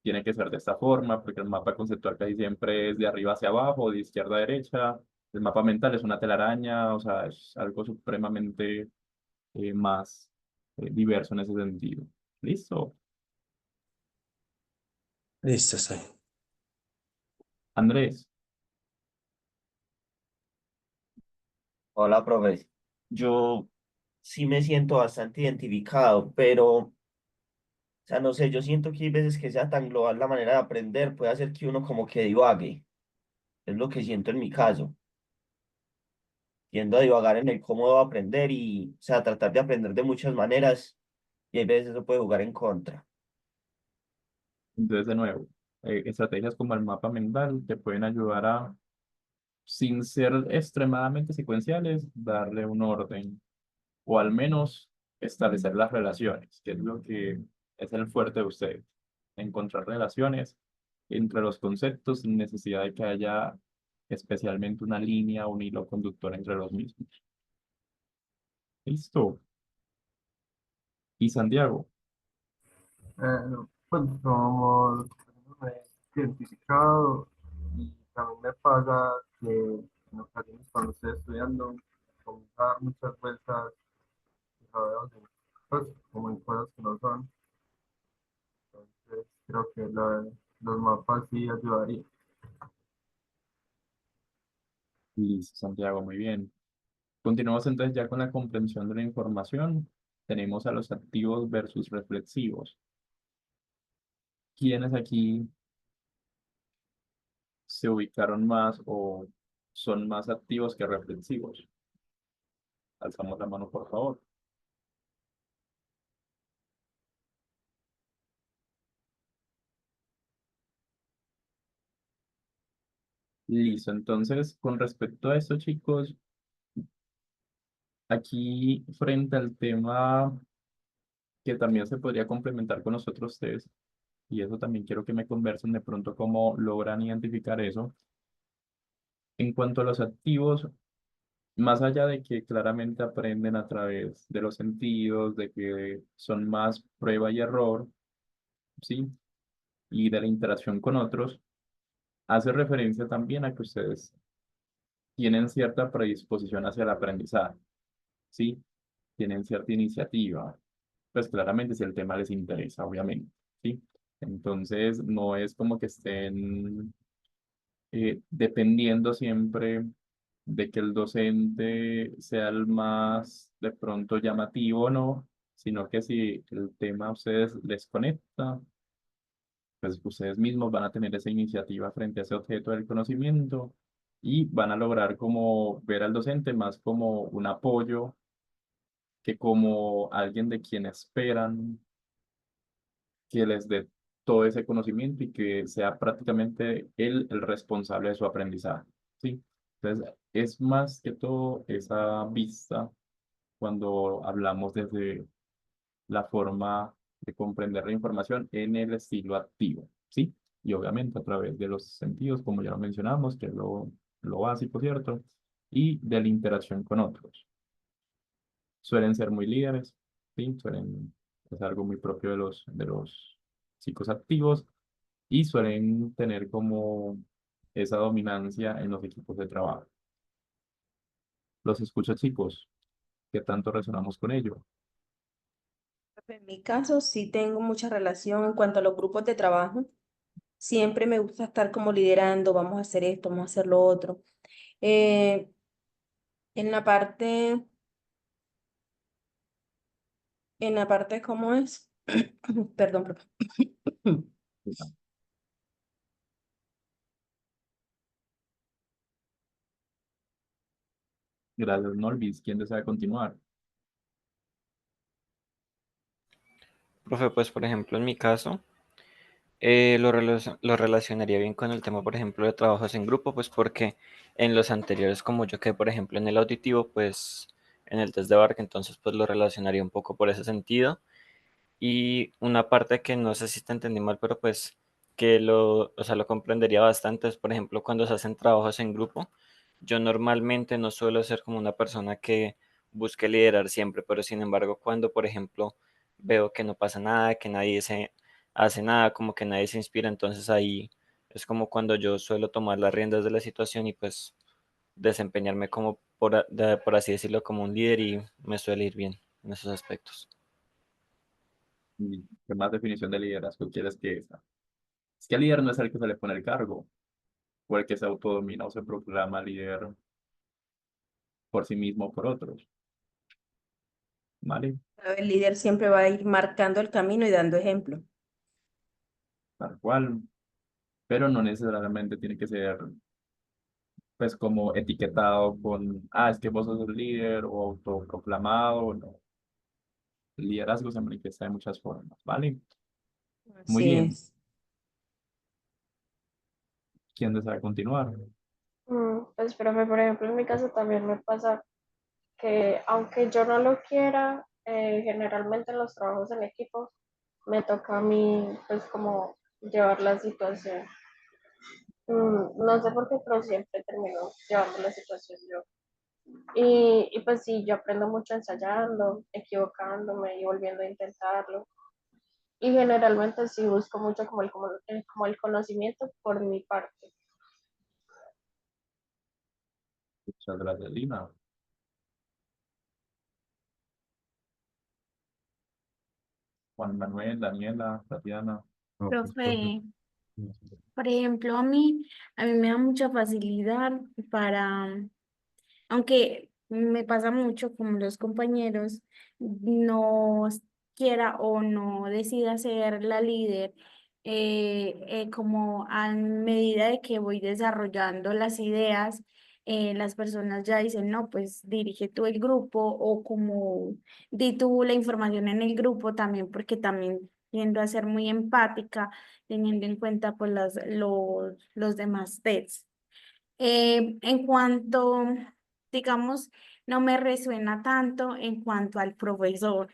tiene que ser de esta forma, porque el mapa conceptual casi siempre es de arriba hacia abajo, de izquierda a derecha. El mapa mental es una telaraña, o sea, es algo supremamente más diverso en ese sentido. ¿Listo? Listo, está bien. Andrés, Hola, profe. Yo sí me siento bastante identificado, pero, o sea, no sé, yo siento que hay veces que sea tan global la manera de aprender puede hacer que uno como que divague. Es lo que siento en mi caso. Tiendo a divagar en el cómo debo aprender y, o sea, tratar de aprender de muchas maneras y hay veces eso puede jugar en contra. Entonces, de nuevo, estrategias como el mapa mental te pueden ayudar a, sin ser extremadamente secuenciales, darle un orden o al menos establecer las relaciones, que es lo que es el fuerte de ustedes. Encontrar relaciones entre los conceptos sin necesidad de que haya especialmente una línea o un hilo conductor entre los mismos. Listo. Y Santiago, Pues somos identificado y también me pasa que en ocasiones cuando estoy estudiando comienzo a dar muchas vueltas y rodeos pues, como en cosas que no son. Entonces creo que los mapas sí ayudarían. listo, Santiago, muy bien. Continuamos entonces ya con la comprensión de la información. Tenemos a los activos versus reflexivos. ¿Quiénes aquí se ubicaron más o son más activos que reflexivos? Alzamos la mano, por favor. Listo, entonces, con respecto a esto, chicos, aquí frente al tema que también se podría complementar con los otros test, y eso también quiero que me conversen de pronto cómo logran identificar eso. En cuanto a los activos, más allá de que claramente aprenden a través de los sentidos, de que son más prueba y error, ¿sí? Y de la interacción con otros, hace referencia también a que ustedes tienen cierta predisposición hacia el aprendizaje, ¿sí? Tienen cierta iniciativa, pues claramente si el tema les interesa, obviamente, ¿sí? Entonces, no es como que estén dependiendo siempre de que el docente sea el más de pronto llamativo o no, sino que si el tema a ustedes les conecta, pues ustedes mismos van a tener esa iniciativa frente a ese objeto del conocimiento y van a lograr como ver al docente más como un apoyo que como alguien de quien esperan que les dé todo ese conocimiento y que sea prácticamente él el responsable de su aprendizaje, ¿sí? Entonces, es más que todo esa vista cuando hablamos desde la forma de comprender la información en el estilo activo, ¿sí? Y obviamente a través de los sentidos, como ya lo mencionamos, que es lo básico, ¿cierto? Y de la interacción con otros. Suelen ser muy líderes, ¿sí? Es algo muy propio de los chicos activos y suelen tener como esa dominancia en los equipos de trabajo. Los escucho, chicos, ¿qué tanto resonamos con ello? En mi caso, sí tengo mucha relación en cuanto a los grupos de trabajo. Siempre me gusta estar como liderando, vamos a hacer esto, vamos a hacer lo otro. Eh, en la parte, ¿cómo es? Perdón, perdón. Gracias, Norvis. ¿Quién desea continuar? Profe, pues por ejemplo, en mi caso, lo relacionaría bien con el tema, por ejemplo, de trabajos en grupo, pues porque en los anteriores, como yo quedé, por ejemplo, en el auditivo, pues en el test de Barca, entonces pues lo relacionaría un poco por ese sentido. Y una parte que no sé si te entendí mal, pero pues que o sea, lo comprendería bastante es, por ejemplo, cuando se hacen trabajos en grupo. Yo normalmente no suelo ser como una persona que busque liderar siempre, pero sin embargo, cuando, por ejemplo, veo que no pasa nada, que nadie se hace nada, como que nadie se inspira, entonces ahí es como cuando yo suelo tomar las riendas de la situación y pues desempeñarme como, por así decirlo, como un líder y me suele ir bien en esos aspectos. ¿Y qué más definición de liderazgo quieres que esa? Es que el líder no es el que se le pone el cargo, o el que se autodomina o se proclama líder por sí mismo o por otros, ¿vale? El líder siempre va a ir marcando el camino y dando ejemplo. Tal cual, pero no necesariamente tiene que ser, pues, como etiquetado con, es que vos sos el líder o autoproclamado, no. El liderazgo se manifiesta de muchas formas, ¿vale? Muy Así bien. es. ¿Quién desea continuar? Pues, profe, por ejemplo, en mi caso también me pasa que aunque yo no lo quiera, generalmente en los trabajos en equipo me toca a mí, pues, como llevar la situación. No sé por qué, pero siempre termino llevando la situación yo. Y pues sí, yo aprendo mucho ensayando, equivocándome y volviendo a intentarlo. Y generalmente sí busco mucho como el conocimiento por mi parte. Muchas gracias, Lina. Juan Manuel, Daniela, Tatiana. No, pues, profe. Profe, por ejemplo, a mí me da mucha facilidad para, aunque me pasa mucho como los compañeros, no quiera o no decida ser la líder, como a medida de que voy desarrollando las ideas, las personas ya dicen, no, pues dirige tú el grupo o como di tú la información en el grupo también, porque también tiendo a ser muy empática, teniendo en cuenta pues los demás tests. En cuanto, digamos, no me resuena tanto en cuanto al profesor,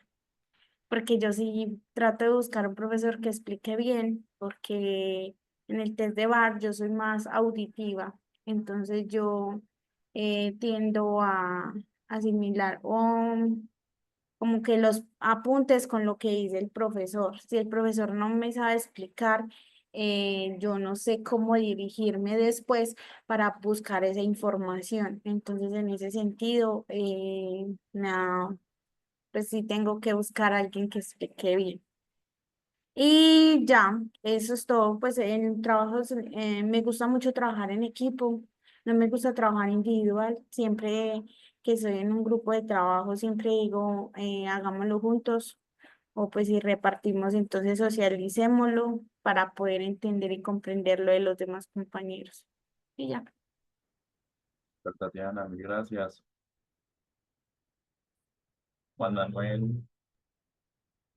porque yo sí trato de buscar un profesor que explique bien, porque en el test de VAR yo soy más auditiva, entonces yo tiendo a asimilar como que los apuntes con lo que dice el profesor. Si el profesor no me sabe explicar, yo no sé cómo dirigirme después para buscar esa información. Entonces, en ese sentido, pues sí tengo que buscar a alguien que explique bien. Y ya, eso es todo. Pues en trabajos, me gusta mucho trabajar en equipo, no me gusta trabajar individual. Siempre que estoy en un grupo de trabajo, siempre digo, hagámoslo juntos o pues si repartimos, entonces socialicémoslo para poder entender y comprender lo de los demás compañeros. Y ya. Tatiana, mil gracias. Juan Manuel.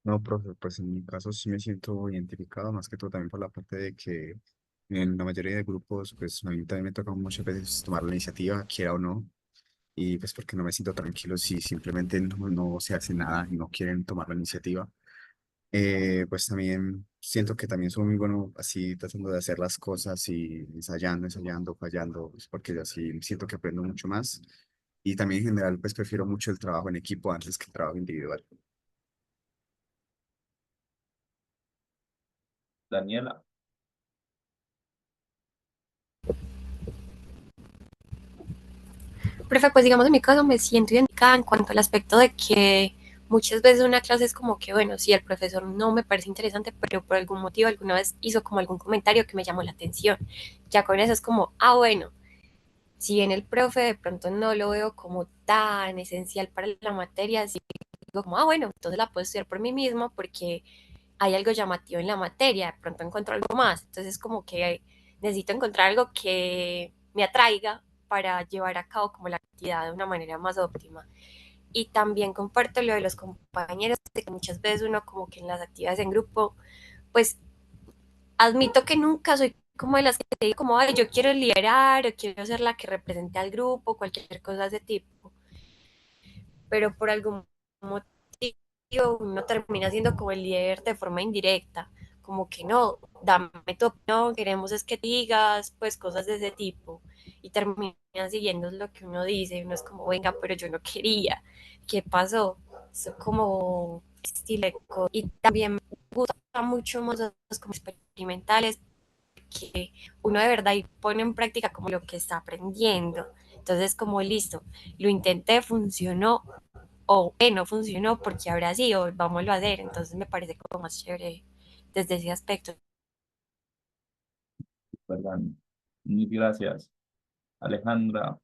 No, profe, pues en mi caso sí me siento identificado, más que todo también por la parte de que en la mayoría de grupos, pues a mí también me toca muchas veces tomar la iniciativa, quiera o no, y pues porque no me siento tranquilo si simplemente no se hace nada y no quieren tomar la iniciativa. Pues también siento que también soy muy bueno así tratando de hacer las cosas y ensayando, fallando, pues, porque así siento que aprendo mucho más. Y también en general, pues prefiero mucho el trabajo en equipo antes que el trabajo individual. Daniela. Profe, pues digamos en mi caso me siento identificada en cuanto al aspecto de que muchas veces una clase es como que, bueno, si el profesor no me parece interesante, pero por algún motivo alguna vez hizo como algún comentario que me llamó la atención. Ya con eso es como, ah, bueno, si bien el profe de pronto no lo veo como tan esencial para la materia, sí digo como, ah, bueno, entonces la puedo estudiar por mí mismo porque hay algo llamativo en la materia, de pronto encuentro algo más. Entonces como que necesito encontrar algo que me atraiga para llevar a cabo como la actividad de una manera más óptima. Y también comparto lo de los compañeros, de que muchas veces uno como que en las actividades en grupo, pues admito que nunca soy como de las que te digo como, ay, yo quiero liderar o quiero ser la que represente al grupo, cualquier cosa de ese tipo, pero por algún motivo uno termina siendo como el líder de forma indirecta, como que no, dame tu opinión, queremos es que digas, pues cosas de ese tipo, y terminan siguiendo lo que uno dice, y uno es como, venga, pero yo no quería, ¿qué pasó? Eso como estilo, y también me gusta mucho más los como experimentales, que uno de verdad pone en práctica como lo que está aprendiendo. Entonces, como listo, lo intenté, funcionó, o no funcionó porque ahora sí, o vámonos a hacer. Entonces me parece como más chévere desde ese aspecto. Perdón. Mil gracias. Alejandra.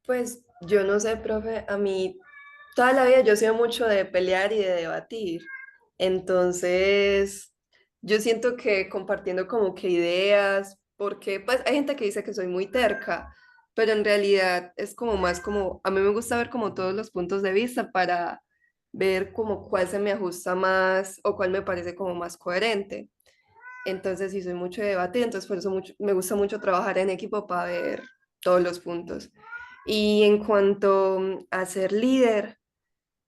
Pues yo no sé, profe, a mí toda la vida yo he sido mucho de pelear y de debatir. Entonces, yo siento que compartiendo como que ideas, porque pues hay gente que dice que soy muy terca, pero en realidad es como más como, a mí me gusta ver como todos los puntos de vista para ver como cuál se me ajusta más o cuál me parece como más coherente. Entonces, sí, soy mucho de debatir, entonces por eso me gusta mucho trabajar en equipo para ver todos los puntos. Y en cuanto a ser líder,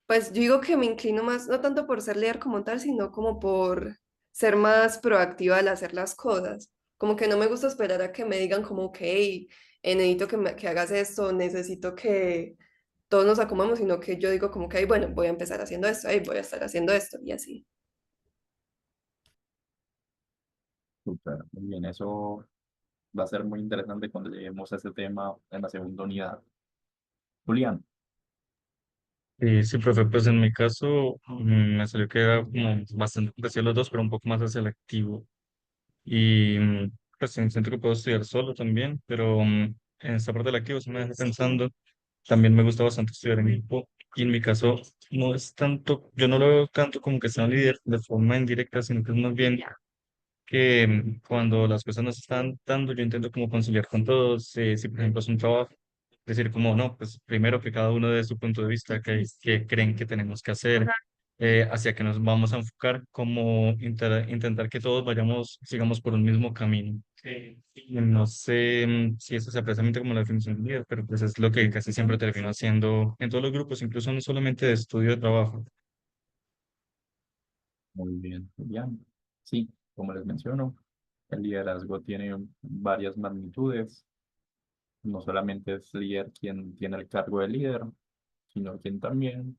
pues yo digo que me inclino más, no tanto por ser líder como tal, sino como por ser más proactiva al hacer las cosas. Como que no me gusta esperar a que me digan como, ok, necesito que hagas esto, necesito que todos nos acomodemos, sino que yo digo como que, "Ay, bueno, voy a empezar haciendo esto, ay, voy a estar haciendo esto y así". Súper, muy bien, eso va a ser muy interesante cuando lleguemos a ese tema en la segunda unidad. Julián, Sí, profe, pues en mi caso me salió que era como bastante parecido a los dos, pero un poco más selectivo. Y pues siento que puedo estudiar solo también, pero en esta parte de la que vos me dejas pensando, también me gusta bastante estudiar en equipo. Y en mi caso no es tanto, yo no lo veo tanto como que sea un líder de forma indirecta, sino que es más bien que cuando las cosas nos están dando, yo intento como conciliar con todos, si por ejemplo es un trabajo, decir como no, pues primero que cada uno dé su punto de vista, que creen que tenemos que hacer, hacia que nos vamos a enfocar, como intentar que todos vayamos, sigamos por un mismo camino. No sé si eso se precisamente como la definición de líder, pero pues es lo que casi siempre termino haciendo en todos los grupos, incluso no solamente de estudio de trabajo. muy bien, Julián. Sí, como les menciono, el liderazgo tiene varias magnitudes. No solamente es líder quien tiene el cargo de líder, sino quien también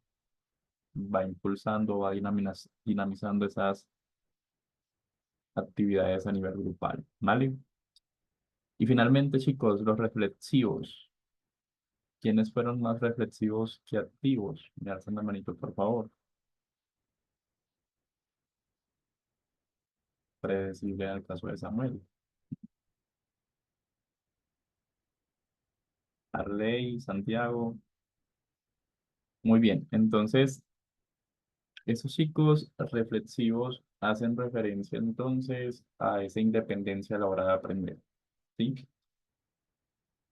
va impulsando, va dinamizando esas actividades a nivel grupal, ¿vale? Y finalmente, chicos, los reflexivos. ¿Quiénes fueron más reflexivos que activos? Me alzan la manito, por favor. Predecible en el caso de Samuel. Arley, Santiago. Muy bien. Entonces, esos chicos reflexivos hacen referencia entonces a esa independencia a la hora de aprender. ¿Sí?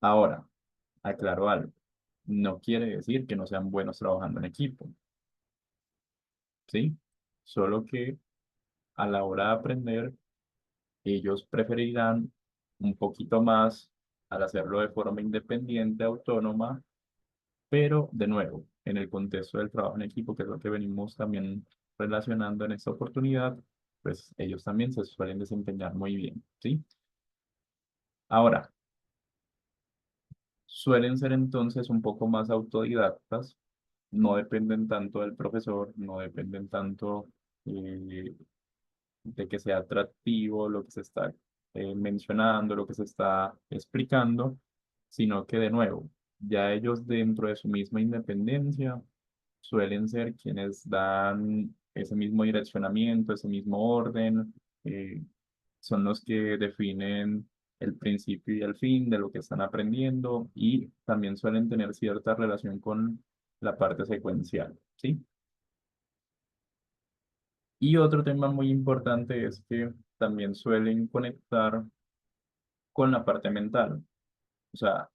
Ahora, aclaro algo. No quiere decir que no sean buenos trabajando en equipo. ¿Sí? Solo que a la hora de aprender, ellos preferirán un poquito más al hacerlo de forma independiente, autónoma, pero de nuevo, en el contexto del trabajo en equipo, que es lo que venimos también relacionando en esta oportunidad, pues ellos también se suelen desempeñar muy bien, ¿sí? Ahora, suelen ser entonces un poco más autodidactas, no dependen tanto del profesor, no dependen tanto eh, de que sea atractivo lo que se está mencionando, lo que se está explicando, sino que de nuevo, ya ellos dentro de su misma independencia suelen ser quienes dan ese mismo direccionamiento, ese mismo orden, eh, son los que definen el principio y el fin de lo que están aprendiendo y también suelen tener cierta relación con la parte secuencial, ¿sí? Y otro tema muy importante es que también suelen conectar con la parte mental. O sea,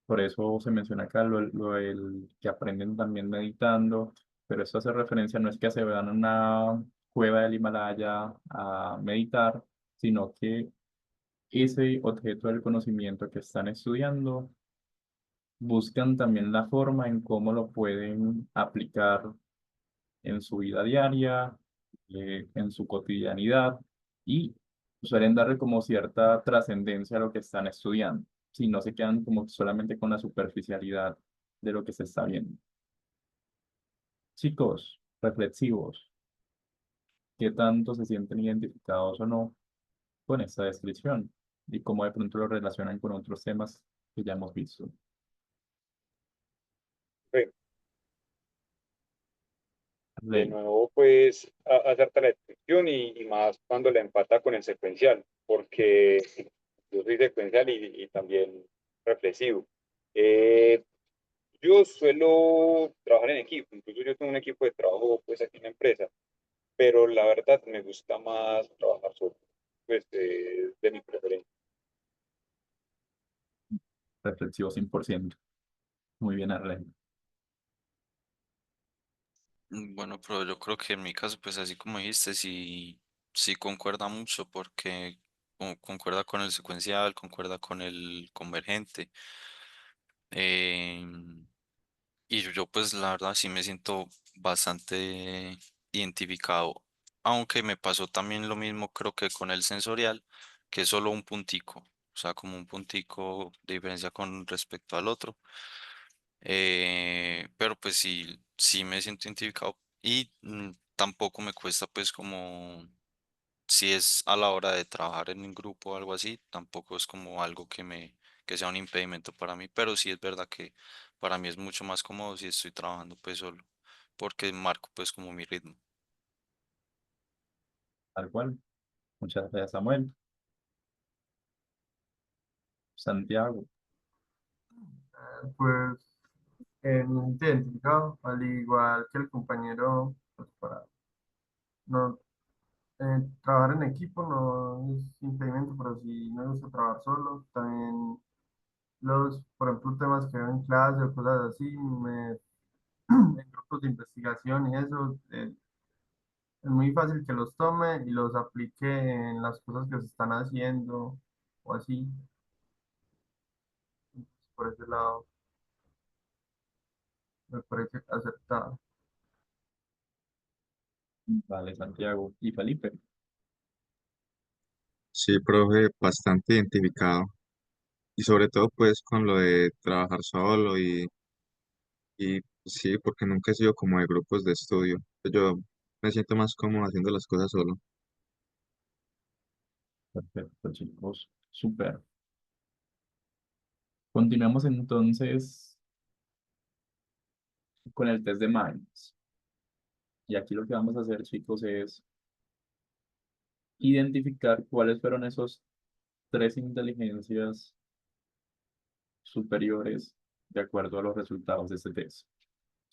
por eso se menciona acá el que aprenden también meditando, pero esto hace referencia no es que se vean en una cueva del Himalaya a meditar, sino que ese objeto del conocimiento que están estudiando buscan también la forma en cómo lo pueden aplicar en su vida diaria, en su cotidianidad y suelen darle como cierta trascendencia a lo que están estudiando, si no se quedan como solamente con la superficialidad de lo que se está viendo. Chicos, reflexivos, ¿qué tanto se sienten identificados o no con esta descripción? Y cómo de pronto lo relacionan con otros temas que ya hemos visto. Sí. De Ley. nuevo, pues, hacerte la descripción y más cuando la empata con el secuencial, porque yo soy secuencial y también reflexivo. Eh, yo suelo trabajar en equipo, incluso yo tengo un equipo de trabajo pues aquí en la empresa, pero la verdad me gusta más trabajar solo, pues de mi preferencia. reflexivo 100%. Muy bien, Arlen. Bueno, pero yo creo que en mi caso, pues así como dijiste, sí concuerda mucho porque concuerda con el secuencial, concuerda con el convergente. em, y yo pues la verdad sí me siento bastante identificado, aunque me pasó también lo mismo creo que con el sensorial, que es solo un puntico, o sea, como un puntico de diferencia con respecto al otro. Pero pues sí me siento identificado y tampoco me cuesta pues como si es a la hora de trabajar en un grupo o algo así, tampoco es como algo que sea un impedimento para mí, pero sí es verdad que para mí es mucho más cómodo si estoy trabajando pues solo, porque marco pues como mi ritmo. Tal cual. Muchas gracias, Samuel. Santiago. Pues me siento identificado, al igual que el compañero, pues para no trabajar en equipo no es impedimento, pero si me gusta trabajar solo, también por ejemplo, temas que veo en clase o cosas así, en grupos de investigación y eso, es muy fácil que los tome y los aplique en las cosas que se están haciendo o así, por ese lado me parece acertado. Vale, Santiago. Y Felipe. Sí, profe, bastante identificado. Y sobre todo pues con lo de trabajar solo y sí, porque nunca he sido como de grupos de estudio. Yo me siento más cómodo haciendo las cosas solo. Perfecto, chicos. Súper. Continuamos entonces con el test de Minds. Y aquí lo que vamos a hacer, chicos, es identificar cuáles fueron esos tres inteligencias superiores de acuerdo a los resultados de este test.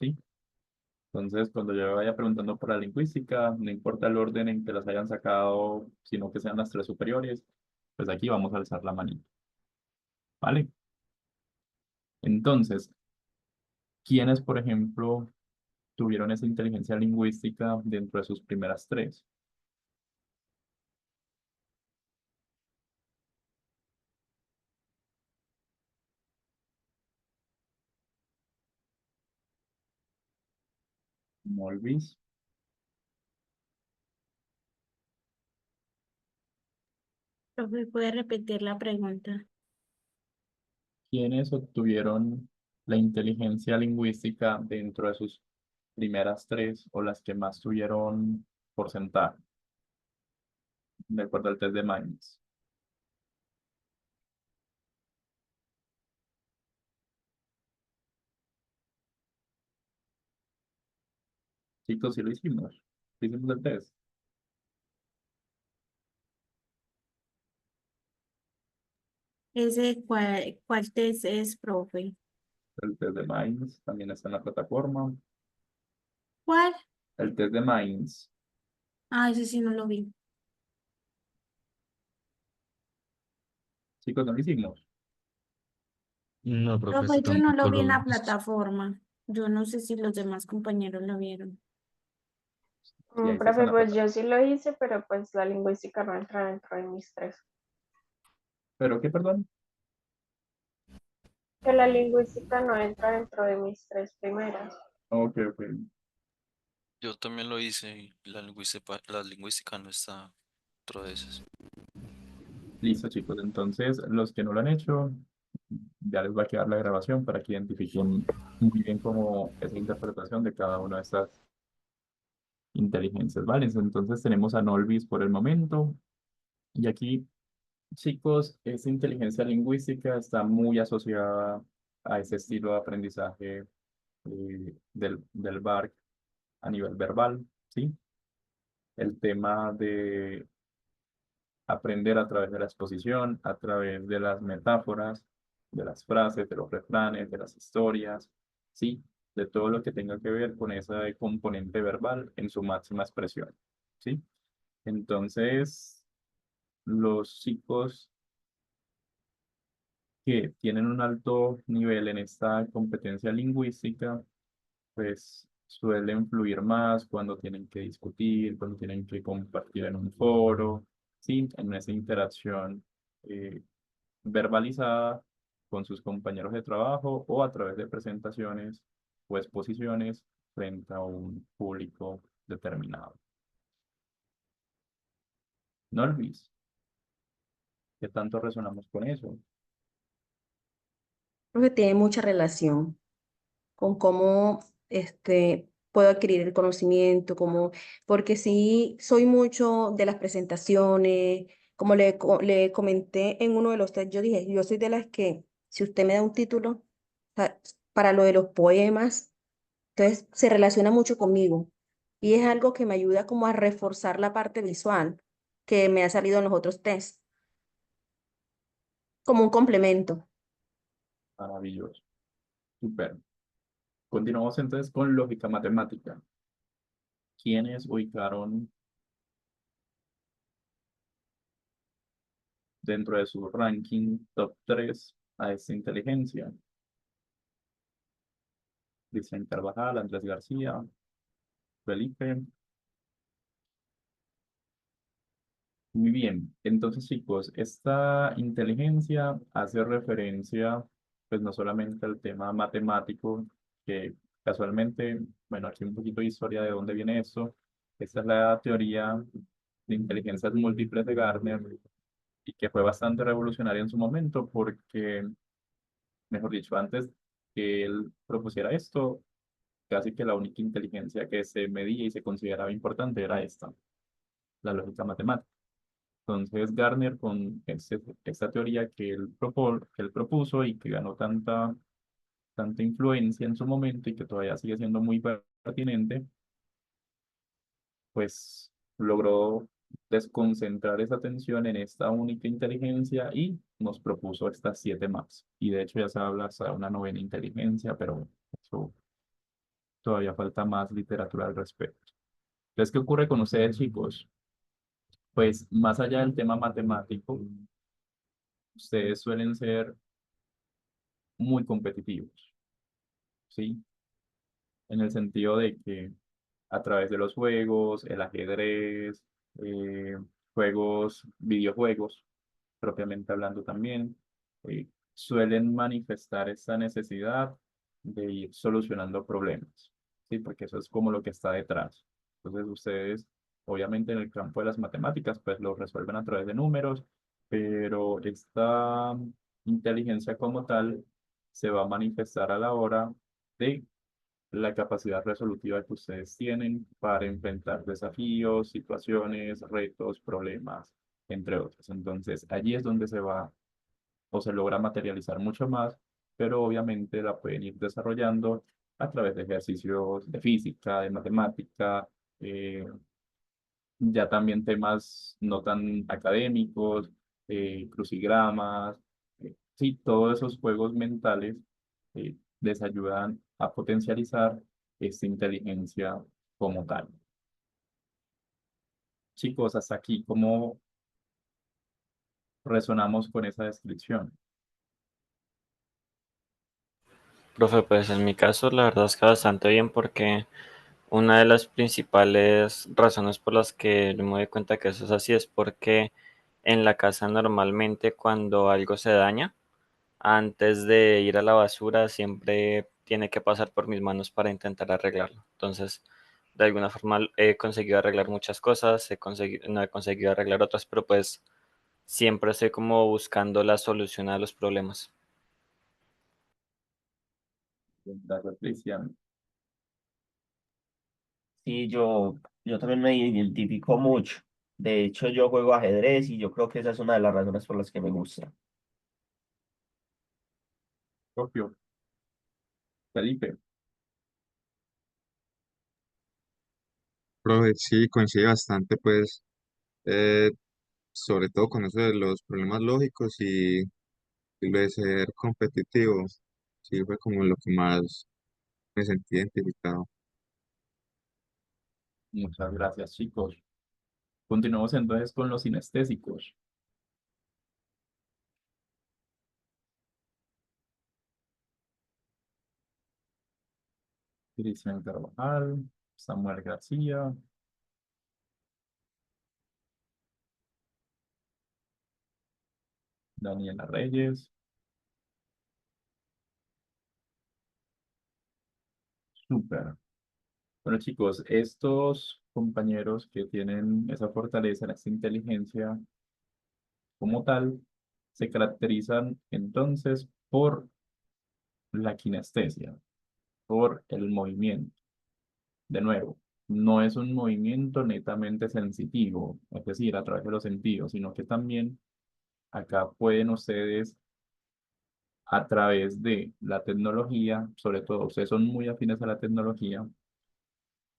¿Sí? Entonces, cuando yo vaya preguntando por la lingüística, no importa el orden en que las hayan sacado, sino que sean las tres superiores, pues aquí vamos a alzar la manita. ¿Vale? Entonces, ¿quiénes, por ejemplo, tuvieron esa inteligencia lingüística dentro de sus primeras tres? Molvis. Profe, ¿puede repetir la pregunta? ¿Quiénes obtuvieron la inteligencia lingüística dentro de sus primeras tres o las que más tuvieron porcentaje, de acuerdo al test de Minds? Chicos, sí lo hicimos. Sí hicimos el test. ¿Cuál test es, profe? El test de Minds también está en la plataforma. ¿Cuál? El test de Minds. Ah, ese sí no lo vi. Chicos, no lo hicimos. No, profe, Profe, este yo no lo tampoco vi en lo... la plataforma. Yo no sé si los demás compañeros lo vieron. Sí, ahí sí está en Profe, la pues plataforma. yo sí lo hice, pero pues la lingüística no entra dentro de mis tres. ¿Pero qué, perdón? Que la lingüística no entra dentro de mis tres primeras. Ok, ok. Yo también lo hice y la lingüística no está dentro de esas. Listo, chicos. Entonces, los que no lo han hecho, ya les va a quedar la grabación para que identifiquen muy bien cómo es la interpretación de cada una de estas inteligencias, ¿vale? Entonces tenemos a Nolvis por el momento. Y aquí, chicos, esa inteligencia lingüística está muy asociada a ese estilo de aprendizaje del BARC a nivel verbal, ¿sí? El tema de aprender a través de la exposición, a través de las metáforas, de las frases, de los refranes, de las historias, ¿sí? De todo lo que tenga que ver con ese componente verbal en su máxima expresión, ¿sí? Entonces, los chicos que tienen un alto nivel en esta competencia lingüística, pues suelen fluir más cuando tienen que discutir, cuando tienen que compartir en un foro, ¿sí? En esa interacción eh, verbalizada con sus compañeros de trabajo o a través de presentaciones o exposiciones frente a un público determinado. ¿No, Luis? ¿Qué tanto resonamos con eso? Creo que tiene mucha relación con cómo puedo adquirir el conocimiento, porque sí soy mucho de las presentaciones, como le comenté en uno de los test, yo dije, yo soy de las que, si usted me da un título, o sea, para lo de los poemas, entonces se relaciona mucho conmigo y es algo que me ayuda como a reforzar la parte visual que me ha salido en los otros tests, como un complemento. Maravilloso. Súper. Continuamos entonces con lógica matemática. ¿Quiénes ubicaron dentro de su ranking top 3 a esta inteligencia? Cristian Carvajal, Andrés García, Felipe. Muy bien. Entonces, chicos, esta inteligencia hace referencia, pues no solamente al tema matemático, que casualmente, bueno, aquí un poquito de historia de dónde viene esto. Esta es la teoría de inteligencias múltiples de Gardner y que fue bastante revolucionaria en su momento porque, mejor dicho, antes que él propusiera esto, casi que la única inteligencia que se medía y se consideraba importante era esta, la lógica matemática. Entonces, Gardner, con esta teoría que él propuso y que ganó tanta influencia en su momento y que todavía sigue siendo muy pertinente, pues logró desconcentrar esa atención en esta única inteligencia y nos propuso estas 7 más. Y de hecho ya se habla hasta de una novena inteligencia, pero eso todavía falta más literatura al respecto. Entonces, ¿qué ocurre con ustedes, chicos? Pues más allá del tema matemático, ustedes suelen ser muy competitivos, ¿sí? En el sentido de que a través de los juegos, el ajedrez, eh, videojuegos, propiamente hablando también, suelen manifestar esa necesidad de ir solucionando problemas, ¿sí? Porque eso es como lo que está detrás. Entonces ustedes, obviamente en el campo de las matemáticas, pues lo resuelven a través de números, pero esta inteligencia como tal se va a manifestar a la hora de la capacidad resolutiva que ustedes tienen para enfrentar desafíos, situaciones, retos, problemas, entre otros. Entonces, allí es donde se va o se logra materializar mucho más, pero obviamente la pueden ir desarrollando a través de ejercicios de física, de matemática, eh, ya también temas no tan académicos, crucigramas, sí, todos esos juegos mentales les ayudan a potencializar esta inteligencia como tal. Chicos, hasta aquí, ¿cómo resonamos con esa descripción? Profe, pues en mi caso la verdad es que bastante bien porque una de las principales razones por las que yo me doy cuenta que eso es así es porque en la casa normalmente cuando algo se daña, antes de ir a la basura siempre tiene que pasar por mis manos para intentar arreglarlo. Entonces, de alguna forma he conseguido arreglar muchas cosas, no he conseguido arreglar otras, pero pues siempre estoy como buscando la solución a los problemas. Gracias, Cristian. Sí, yo también me identifico mucho. De hecho, yo juego ajedrez y yo creo que esa es una de las razones por las que me gusta. Propio, Felipe. Profe, sí, coincide bastante, pues, eh, sobre todo con eso de los problemas lógicos y lo de ser competitivo. Sí, fue como lo que más me sentí identificado. Muchas gracias, chicos. Continuamos entonces con los sinestésicos. Cristian Carvajal, Samuel García, Daniela Reyes. Súper. Bueno, chicos, estos compañeros que tienen esa fortaleza, esa inteligencia como tal, se caracterizan entonces por la kinestesia, por el movimiento. De nuevo, no es un movimiento netamente sensitivo, es decir, a través de los sentidos, sino que también acá pueden ustedes, a través de la tecnología, sobre todo ustedes son muy afines a la tecnología,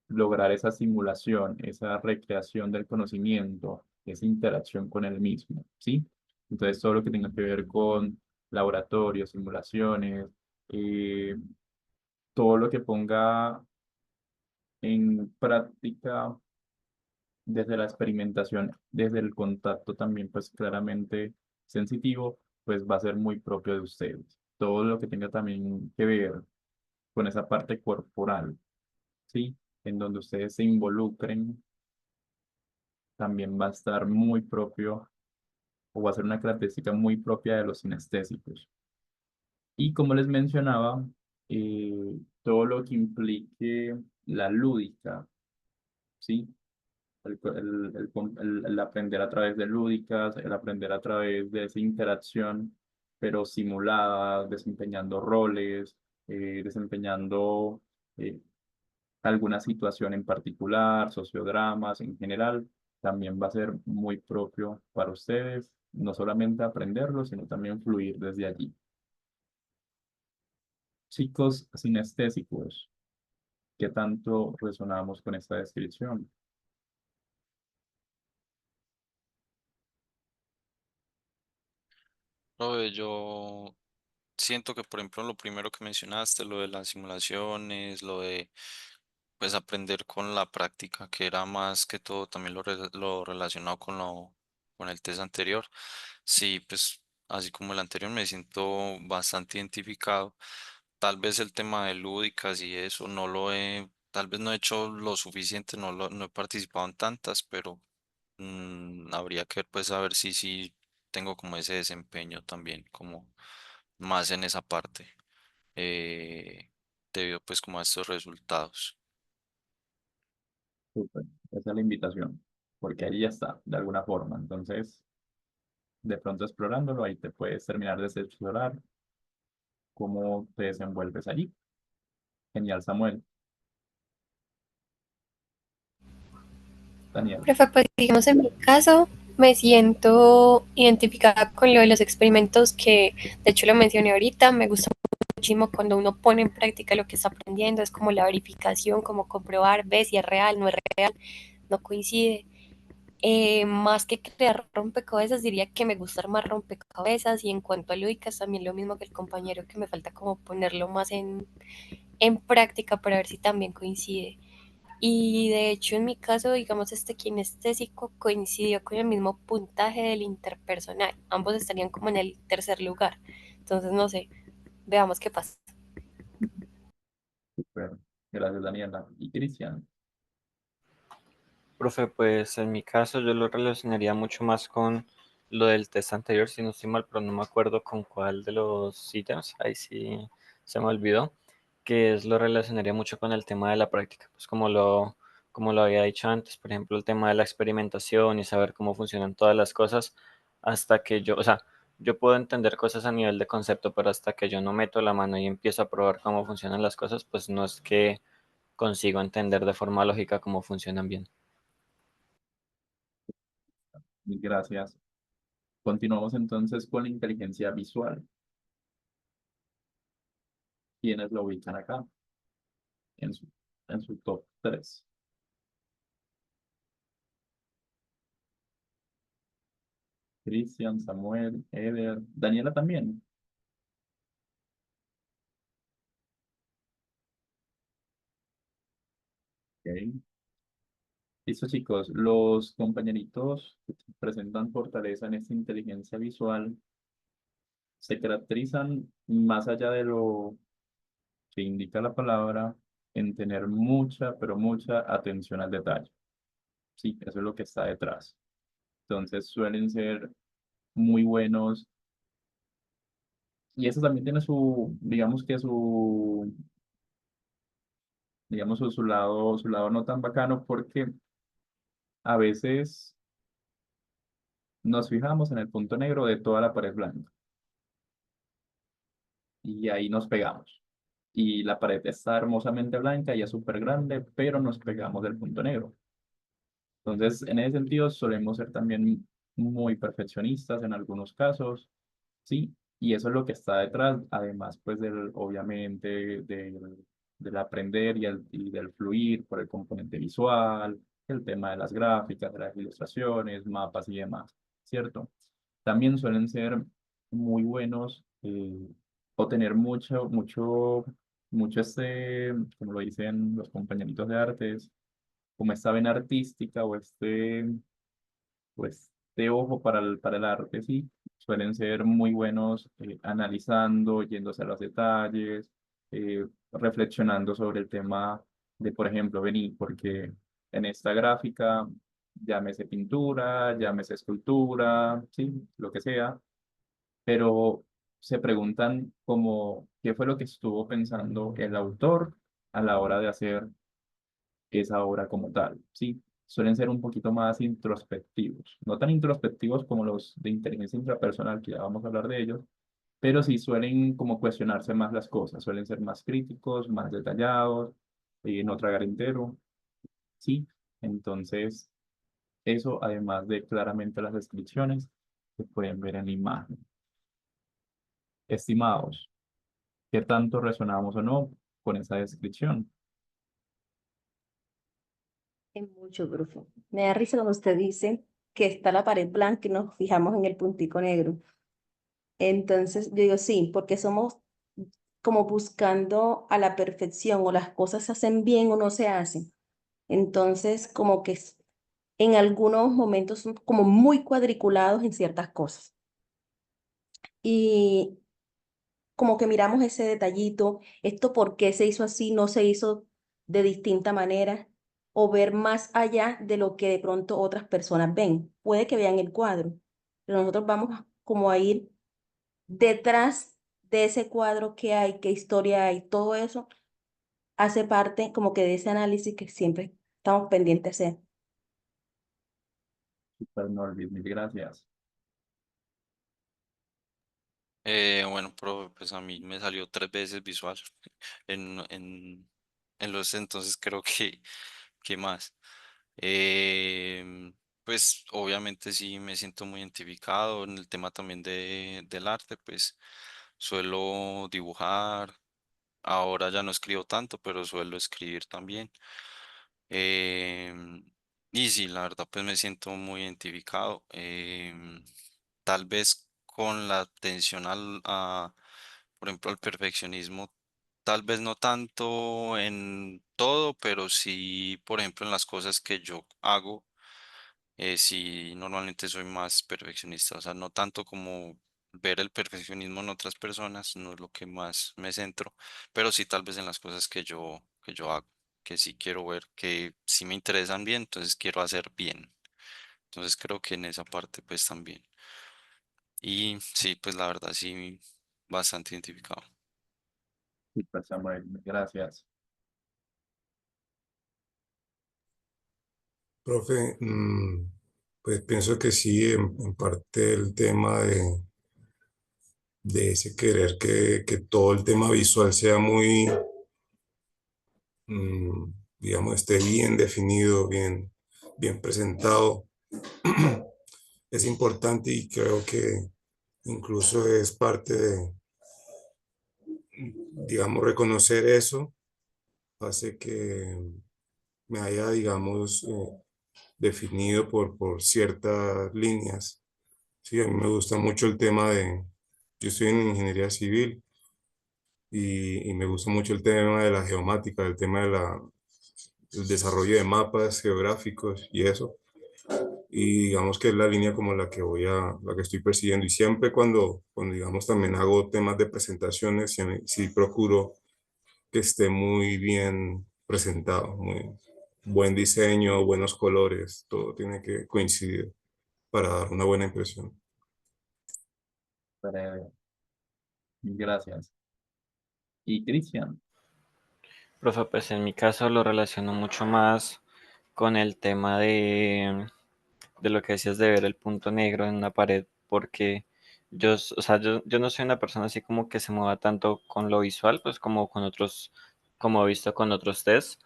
lograr esa simulación, esa recreación del conocimiento, esa interacción con el mismo, ¿sí? Entonces, todo lo que tenga que ver con laboratorios, simulaciones, eh, todo lo que ponga en práctica desde la experimentación, desde el contacto también, pues claramente sensitivo, pues va a ser muy propio de ustedes. Todo lo que tenga también que ver con esa parte corporal, ¿sí? En donde ustedes se involucren, también va a estar muy propio o va a ser una característica muy propia de los sinestésicos. Y como les mencionaba, todo lo que implique la lúdica, ¿sí? El aprender a través de lúdicas, el aprender a través de esa interacción, pero simulada, desempeñando roles, desempeñando eh, alguna situación en particular, sociodramas en general, también va a ser muy propio para ustedes, no solamente aprenderlo, sino también fluir desde allí. Chicos sinestésicos, ¿qué tanto resonamos con esta descripción? Profe, yo siento que, por ejemplo, lo primero que mencionaste, lo de las simulaciones, lo de pues aprender con la práctica, que era más que todo también lo relacionado con con el test anterior. Sí, pues así como el anterior me siento bastante identificado. Tal vez el tema de lúdicas y eso tal vez no he hecho lo suficiente, no he participado en tantas, pero habría que pues saber si sí tengo como ese desempeño también, como más en esa parte, eh, debido pues como a estos resultados. Súper, esa es la invitación, porque ahí ya está, de alguna forma. Entonces, de pronto explorándolo, ahí te puedes terminar de explorar cómo te desenvuelves allí. Genial, Samuel. Daniel. Profe, pues digamos en mi caso me siento identificada con lo de los experimentos que de hecho lo mencioné ahorita, me gusta muchísimo cuando uno pone en práctica lo que está aprendiendo, es como la verificación, como comprobar, ve si es real, no es real, no coincide. Más que crear rompecabezas, diría que me gusta armar rompecabezas y en cuanto a lúdicas también lo mismo que el compañero, que me falta como ponerlo más en práctica para ver si también coincide. Y de hecho en mi caso, digamos, este kinestésico coincidió con el mismo puntaje del interpersonal. Ambos estarían como en el tercer lugar. Entonces, no sé, veamos qué pasa. Súper. Gracias, Daniela. Y Cristian. Profe, pues en mi caso yo lo relacionaría mucho más con lo del test anterior, si no estoy mal, pero no me acuerdo con cuál de los ítems, ahí sí se me olvidó, que es lo relacionaría mucho con el tema de la práctica, pues como lo había dicho antes, por ejemplo, el tema de la experimentación y saber cómo funcionan todas las cosas, hasta que yo, o sea, yo puedo entender cosas a nivel de concepto, pero hasta que yo no meto la mano y empiezo a probar cómo funcionan las cosas, pues no es que consigo entender de forma lógica cómo funcionan bien. Mil gracias. Continuamos entonces con la inteligencia visual. ¿Quiénes lo ubican acá? En su, en su top 3. Cristian, Samuel, Eder. Daniela también. Ok. Listo, chicos. Los compañeritos que presentan fortaleza en esta inteligencia visual se caracterizan más allá de lo que indica la palabra en tener mucha, pero mucha atención al detalle. Sí, eso es lo que está detrás. Entonces suelen ser muy buenos. Y eso también tiene su, digamos que digamos, su lado no tan bacano porque a veces nos fijamos en el punto negro de toda la pared blanca y ahí nos pegamos. Y la pared está hermosamente blanca y es súper grande, pero nos pegamos del punto negro. Entonces, en ese sentido, solemos ser también muy perfeccionistas en algunos casos, ¿sí? Y eso es lo que está detrás, además, pues, obviamente, del aprender y del fluir por el componente visual, el tema de las gráficas, de las ilustraciones, mapas y demás, ¿cierto? También suelen ser muy buenos o tener mucho como lo dicen los compañeritos de artes, como esta vena artística o este ojo para el arte, sí, suelen ser muy buenos analizando, yéndose a los detalles, reflexionando sobre el tema de, por ejemplo, vení, porque en esta gráfica, llámese pintura, llámese escultura, sí, lo que sea, pero se preguntan como qué fue lo que estuvo pensando el autor a la hora de hacer esa obra como tal, ¿sí? Suelen ser un poquito más introspectivos, no tan introspectivos como los de inteligencia intrapersonal, que ya vamos a hablar de ellos, pero sí suelen como cuestionarse más las cosas, suelen ser más críticos, más detallados, no tragar entero, ¿sí? Entonces, eso además de claramente las descripciones que pueden ver en la imagen. Estimados, ¿qué tanto resonamos o no con esa descripción? Es mucho, profe. Me da risa cuando usted dice que está la pared blanca y nos fijamos en el puntico negro. Entonces, yo digo sí, porque somos como buscando a la perfección, o las cosas se hacen bien o no se hacen. Entonces, como que en algunos momentos son como muy cuadriculados en ciertas cosas. Y como que miramos ese detallito, esto por qué se hizo así, no se hizo de distinta manera, o ver más allá de lo que de pronto otras personas ven. Puede que vean el cuadro, pero nosotros vamos como a ir detrás de ese cuadro que hay, qué historia hay, todo eso hace parte como que de ese análisis que siempre estamos pendientes de hacer. Super Norbis, mil gracias. Bueno, pues a mí me salió 3 veces visual en, en, en los entonces creo que más. Pues obviamente sí me siento muy identificado en el tema también del arte, pues suelo dibujar, ahora ya no escribo tanto, pero suelo escribir también. Y sí, la verdad pues me siento muy identificado. Tal vez con la atención por ejemplo, al perfeccionismo, tal vez no tanto en todo, pero sí, por ejemplo, en las cosas que yo hago, sí, normalmente soy más perfeccionista, o sea, no tanto como ver el perfeccionismo en otras personas, no es lo que más me centro, pero sí tal vez en las cosas que yo hago, que sí quiero ver, que sí me interesan bien, entonces quiero hacer bien. Entonces creo que en esa parte pues también. Y sí, pues la verdad sí, bastante identificado. Super Samuel, gracias. Profe, pues pienso que sí, en parte el tema de ese querer que todo el tema visual sea muy, mm, digamos, esté bien definido, bien presentado, es importante y creo que incluso es parte de, digamos, reconocer eso, hace que me haya, digamos, definido por ciertas líneas. Sí, a mí me gusta mucho el tema yo estoy en ingeniería civil y me gusta mucho el tema de la geomática, el tema del desarrollo de mapas geográficos y eso. Y digamos que es la línea como la que estoy persiguiendo. Y siempre cuando digamos, también hago temas de presentaciones, sí procuro que esté muy bien presentado, muy buen diseño, buenos colores, todo tiene que coincidir para dar una buena impresión. Breve. Gracias. Y Cristian, Profe, pues en mi caso lo relaciono mucho más con el tema de lo que decías de ver el punto negro en una pared, porque o sea, yo no soy una persona así como que se mueva tanto con lo visual, pues como con otros, como he visto con otros test,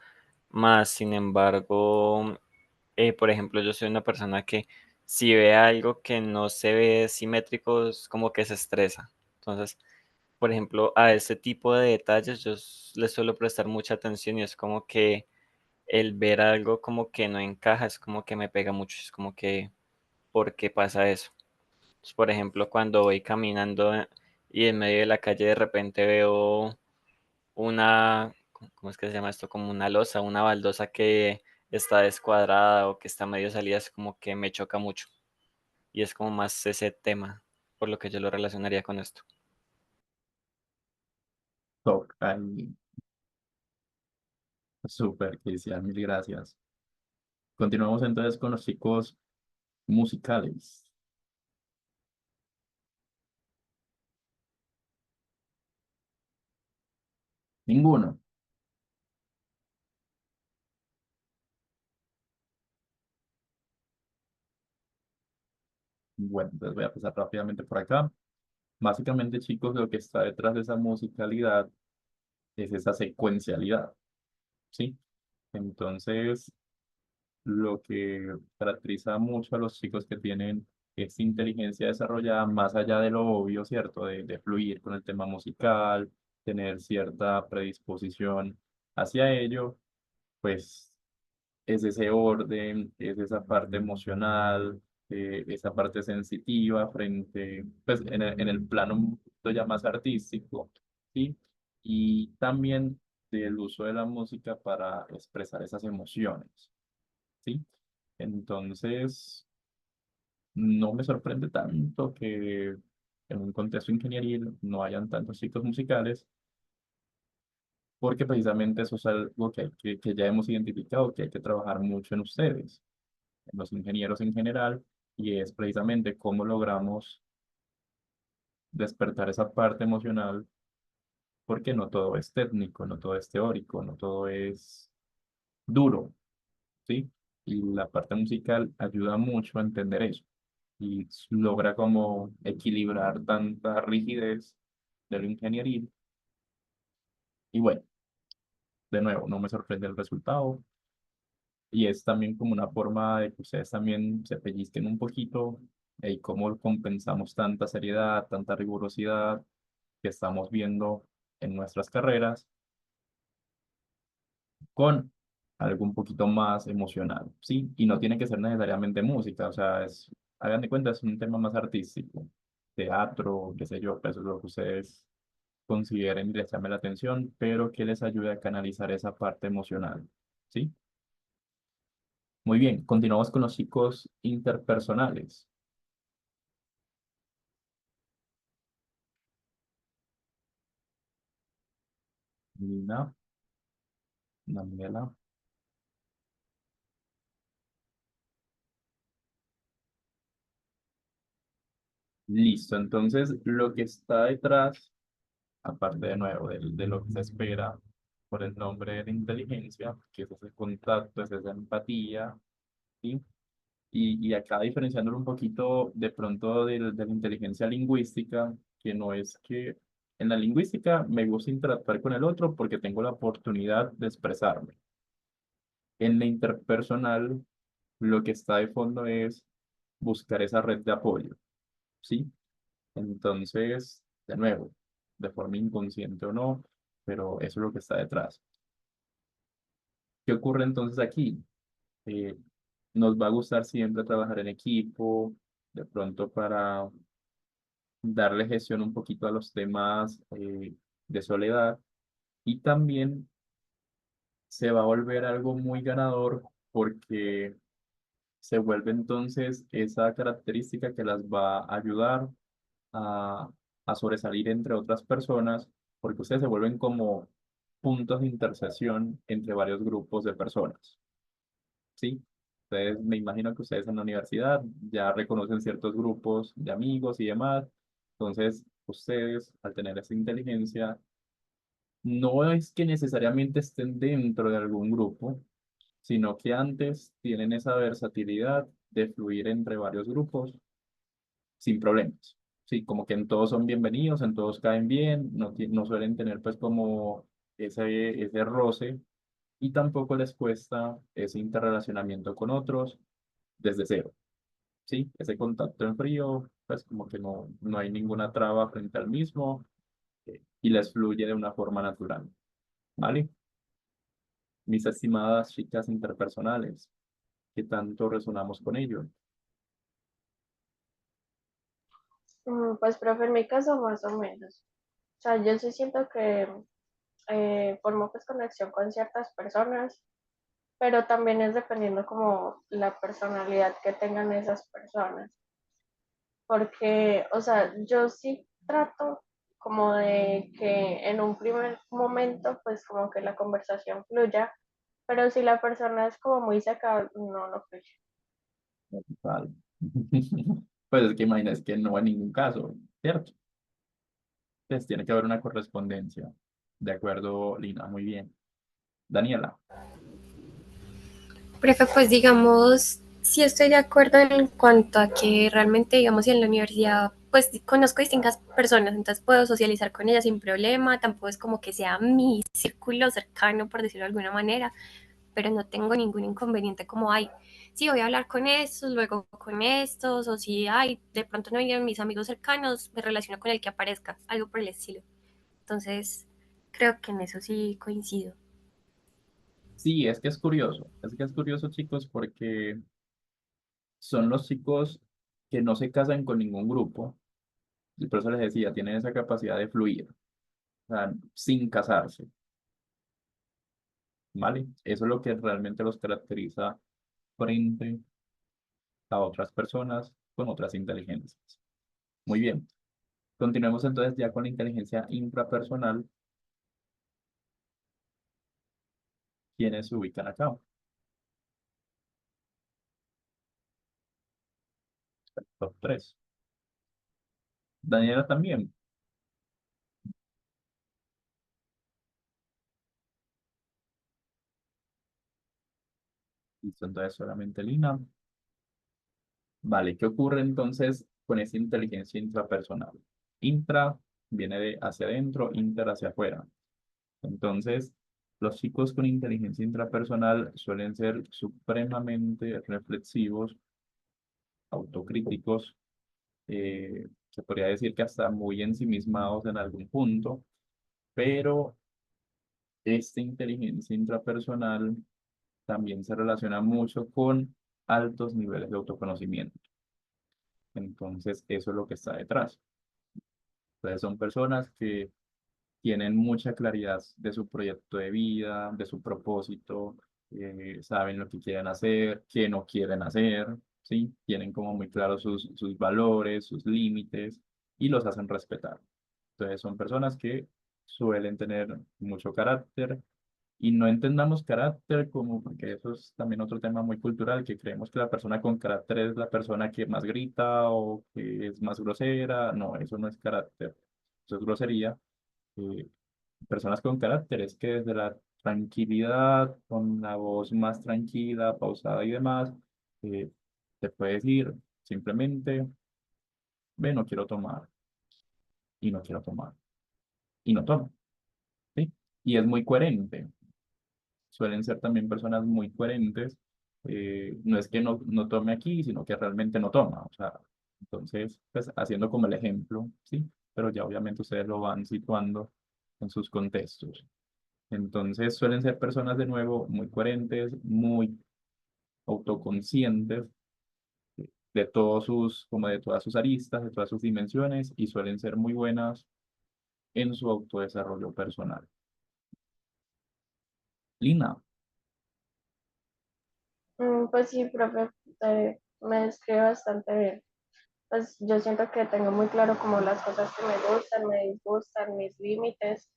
más sin embargo, por ejemplo, yo soy una persona que si ve algo que no se ve simétrico, es como que se estresa. Entonces, por ejemplo, a ese tipo de detalles yo le suelo prestar mucha atención y es como que el ver algo como que no encaja, es como que me pega mucho, es como que, ¿por qué pasa eso? Pues, por ejemplo, cuando voy caminando y en medio de la calle de repente veo una, ¿cómo es que se llama esto? Como una losa, una baldosa que está descuadrada o que está medio salida, es como que me choca mucho. Y es como más ese tema, por lo que yo lo relacionaría con esto. toca y súper, Cristian, mil gracias. Continuamos entonces con los chicos musicales. Ninguno. Bueno, entonces voy a pasar rápidamente por acá. Básicamente, chicos, lo que está detrás de esa musicalidad es esa secuencialidad, ¿sí? Entonces, lo que caracteriza mucho a los chicos que tienen esta inteligencia desarrollada más allá de lo obvio, ¿cierto? De fluir con el tema musical, tener cierta predisposición hacia ello, pues es ese orden, es esa parte emocional, esa parte sensitiva frente, pues en el plano un poquito ya más artístico, ¿sí? Y también del uso de la música para expresar esas emociones, ¿sí? Entonces, no me sorprende tanto que en un contexto ingenieril no hayan tantos ciclos musicales, porque precisamente eso es algo que ya hemos identificado, que hay que trabajar mucho en ustedes, en los ingenieros en general, y es precisamente cómo logramos despertar esa parte emocional, porque no todo es técnico, no todo es teórico, no todo es duro, ¿sí? Y la parte musical ayuda mucho a entender eso y logra como equilibrar tanta rigidez de lo ingenieril. Y bueno, de nuevo, no me sorprende el resultado. Y es también como una forma de que ustedes también se pellizquen un poquito y cómo compensamos tanta seriedad, tanta rigurosidad que estamos viendo en nuestras carreras con algo un poquito más emocional, ¿sí? Y no tiene que ser necesariamente música, o sea, hagan de cuenta, es un tema más artístico, teatro, qué sé yo, pues eso es lo que ustedes consideren y les llame la atención, pero que les ayude a canalizar esa parte emocional, ¿sí? Muy bien, continuamos con los chicos interpersonales. Lina, Daniela. Listo, entonces lo que está detrás, aparte de nuevo de lo que se espera por el nombre de inteligencia, que es ese contacto, es esa empatía, ¿sí? Y acá diferenciándolo un poquito de pronto de la inteligencia lingüística, que no es que en la lingüística me gusta interactuar con el otro porque tengo la oportunidad de expresarme. En la interpersonal, lo que está de fondo es buscar esa red de apoyo, ¿sí? Entonces, de nuevo, de forma inconsciente o no, pero eso es lo que está detrás. ¿Qué ocurre entonces aquí? Eh, Nos va a gustar siempre trabajar en equipo, de pronto para darle gestión un poquito a los temas de soledad y también se va a volver algo muy ganador porque se vuelve entonces esa característica que las va a ayudar a, a sobresalir entre otras personas porque ustedes se vuelven como puntos de intersección entre varios grupos de personas, ¿sí? Entonces, me imagino que ustedes en la universidad ya reconocen ciertos grupos de amigos y demás. Entonces, ustedes, al tener esa inteligencia, no es que necesariamente estén dentro de algún grupo, sino que antes tienen esa versatilidad de fluir entre varios grupos sin problemas. Sí, como que en todos son bienvenidos, en todos caen bien, no suelen tener pues como ese roce y tampoco les cuesta ese interrelacionamiento con otros desde cero. Sí, ese contacto en frío, pues como que no hay ninguna traba frente al mismo y les fluye de una forma natural. ¿Vale? Mis estimadas chicas interpersonales, ¿qué tanto resonamos con ello? Pues, profe, en mi caso más o menos. O sea, yo sí siento que formo pues conexión con ciertas personas, pero también es dependiendo como la personalidad que tengan esas personas. Porque, o sea, yo sí trato como de que en un primer momento pues como que la conversación fluya, pero si la persona es como muy seca, no fluye. Total. Pues es que imagínate que no hay ningún caso, ¿cierto? Entonces tiene que haber una correspondencia. De acuerdo, Lina, muy bien. Daniela, Profe, pues digamos, sí estoy de acuerdo en cuanto a que realmente, digamos, en la universidad, pues conozco distintas personas, entonces puedo socializar con ellas sin problema, tampoco es como que sea mi círculo cercano, por decirlo de alguna manera, pero no tengo ningún inconveniente como hay. Sí, voy a hablar con estos, luego con estos, o si hay, de pronto no vienen mis amigos cercanos, me relaciono con el que aparezca, algo por el estilo. Entonces, creo que en eso sí coincido. sí, es que es curioso, chicos, porque son los chicos que no se casan con ningún grupo, y por eso les decía, tienen esa capacidad de fluir, o sea, sin casarse, ¿vale? Eso es lo que realmente los caracteriza frente a otras personas con otras inteligencias. Muy bien, continuemos entonces ya con la inteligencia intrapersonal, quienes se ubican acá. Top 3. Daniela también. Listo, entonces solamente Lina. Vale, ¿qué ocurre entonces con esa inteligencia intrapersonal? Intra viene de hacia adentro, inter hacia afuera. Entonces, los chicos con inteligencia intrapersonal suelen ser supremamente reflexivos, autocríticos, se podría decir que hasta muy ensimismados en algún punto, pero esta inteligencia intrapersonal también se relaciona mucho con altos niveles de autoconocimiento. Entonces, eso es lo que está detrás. Entonces, son personas que tienen mucha claridad de su proyecto de vida, de su propósito, saben lo que quieren hacer, qué no quieren hacer, ¿sí? Tienen como muy claros sus valores, sus límites y los hacen respetar. Entonces, son personas que suelen tener mucho carácter, y no entendamos carácter como, porque eso es también otro tema muy cultural, que creemos que la persona con carácter es la persona que más grita o que es más grosera. No, eso no es carácter, eso es grosería. Eh, Personas con carácter es que desde la tranquilidad, con la voz más tranquila, pausada y demás, eh, te puede decir simplemente, ve, no quiero tomar, y no quiero tomar, y no toma, ¿sí? Y es muy coherente. Suelen ser también personas muy coherentes. No es que no tome aquí, sino que realmente no toma. O sea, entonces, pues haciendo como el ejemplo, ¿sí? Pero ya obviamente ustedes lo van situando en sus contextos. Entonces, suelen ser personas de nuevo muy coherentes, muy autoconscientes de todos sus, como de todas sus aristas, de todas sus dimensiones, y suelen ser muy buenas en su autodesarrollo personal. Lina, Pues sí, profe, me describe bastante bien. Pues yo siento que tengo muy claro como las cosas que me gustan, me disgustan, mis límites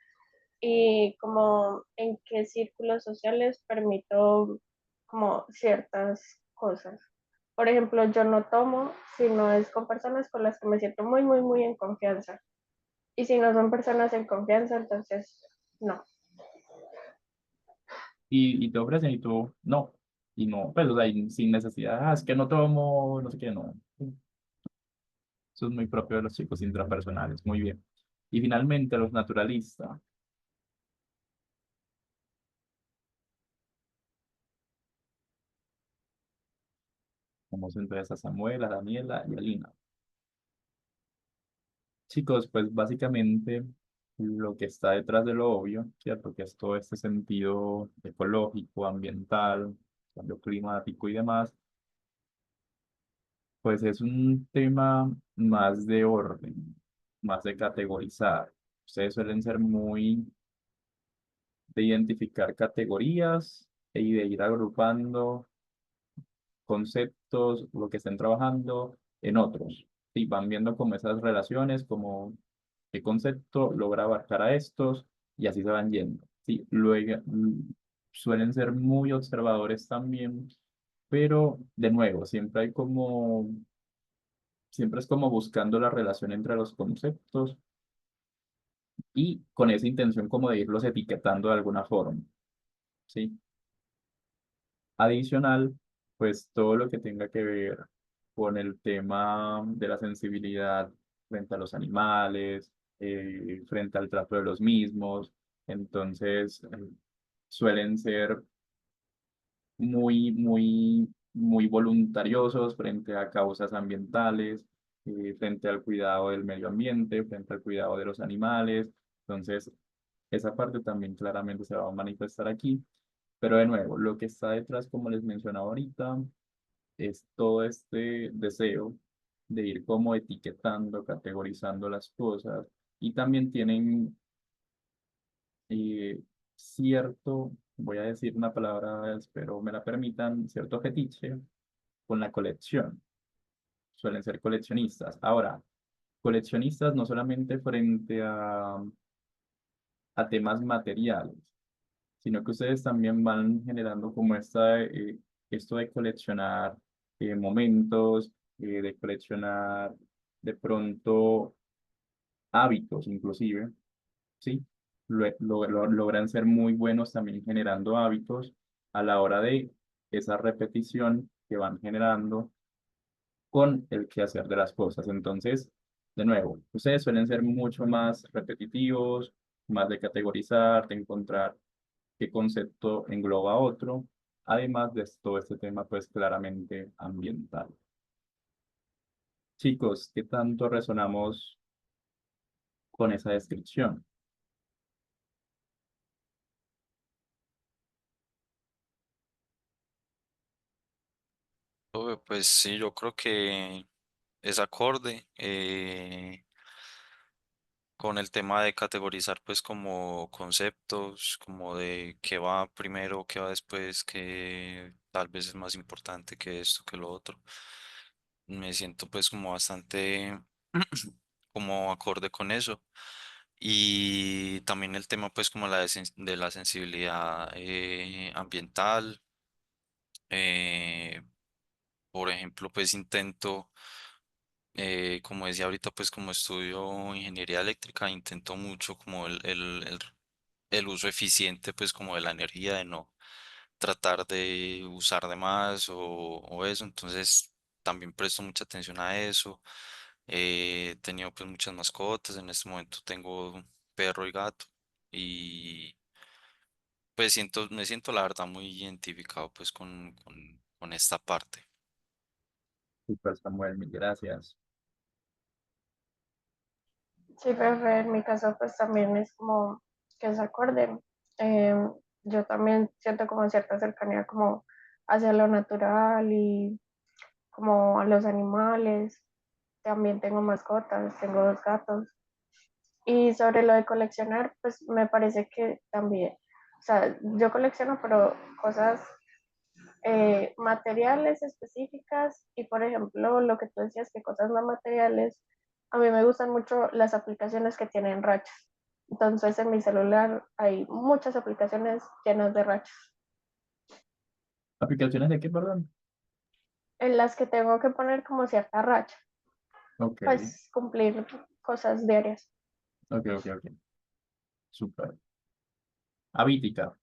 y como en qué círculos sociales permito como ciertas cosas. Por ejemplo, yo no tomo si no es con personas con las que me siento muy, muy, muy en confianza. Y si no son personas en confianza, entonces no. Y te ofrecen y tú, no. Y no, pues, o sea, y sin necesidad, es que no tomo, no sé qué, no. Eso es muy propio de los chicos intrapersonales, muy bien. Y finalmente, los naturalistas. Vamos entonces a Samuel, a Daniela y a Lina. Chicos, pues básicamente lo que está detrás de lo obvio, ¿cierto? Que es todo este sentido ecológico, ambiental, cambio climático y demás, pues es un tema más de orden, más de categorizar. Ustedes suelen ser muy de identificar categorías y de ir agrupando conceptos, lo que estén trabajando en otros. Y van viendo como esas relaciones, como qué concepto logra abarcar a estos y así se van yendo. Sí, luego suelen ser muy observadores también, pero de nuevo, siempre es como buscando la relación entre los conceptos y con esa intención como de irlos etiquetando de alguna forma, ¿sí? Adicional, pues todo lo que tenga que ver con el tema de la sensibilidad frente a los animales, frente al trato de los mismos. Entonces, suelen ser muy voluntariosos frente a causas ambientales, frente al cuidado del medio ambiente, frente al cuidado de los animales. Entonces, esa parte también claramente se va a manifestar aquí. Pero de nuevo, lo que está detrás, como les mencionaba ahorita, es todo este deseo de ir como etiquetando, categorizando las cosas y también tienen cierto, voy a decir una palabra, espero me la permitan, cierto fetiche con la colección. Suelen ser coleccionistas. Ahora, coleccionistas no solamente frente a temas materiales, sino que ustedes también van generando como esto de coleccionar momentos, de coleccionar de pronto hábitos inclusive, ¿sí? Logran ser muy buenos también generando hábitos a la hora de esa repetición que van generando con el quehacer de las cosas. Entonces, de nuevo, ustedes suelen ser mucho más repetitivos, más de categorizar, de encontrar qué concepto engloba otro, además de todo este tema, pues claramente ambiental. Chicos, ¿qué tanto resonamos con esa descripción? Pues sí, yo creo que es acorde con el tema de categorizar pues como conceptos, como de qué va primero, qué va después, que tal vez es más importante que esto, que lo otro. Me siento pues como bastante como acorde con eso. Y también el tema pues como de la sensibilidad ambiental. eh, por ejemplo, pues intento, como decía ahorita, pues como estudio ingeniería eléctrica, intento mucho como el uso eficiente pues como de la energía, de no tratar de usar de más o eso. Entonces también presto mucha atención a eso. He tenido pues muchas mascotas, en este momento tengo perro y gato y pues me siento la verdad muy identificado pues con esta parte. Super Samuel, mil gracias. Sí, profe, en mi caso pues también es como que se acorde. Em, yo también siento como cierta cercanía como hacia lo natural y como a los animales. También tengo mascotas, tengo dos gatos. Y sobre lo de coleccionar, pues me parece que también, o sea, yo colecciono, pero cosas materiales específicas y, por ejemplo, lo que tú decías, que cosas no materiales, a mí me gustan mucho las aplicaciones que tienen rachas. Entonces en mi celular hay muchas aplicaciones llenas de rachas, ¿Aplicaciones de qué, perdón? en las que tengo que poner como cierta racha, Ok, pues cumplir cosas diarias. ok. Súper. Habitica.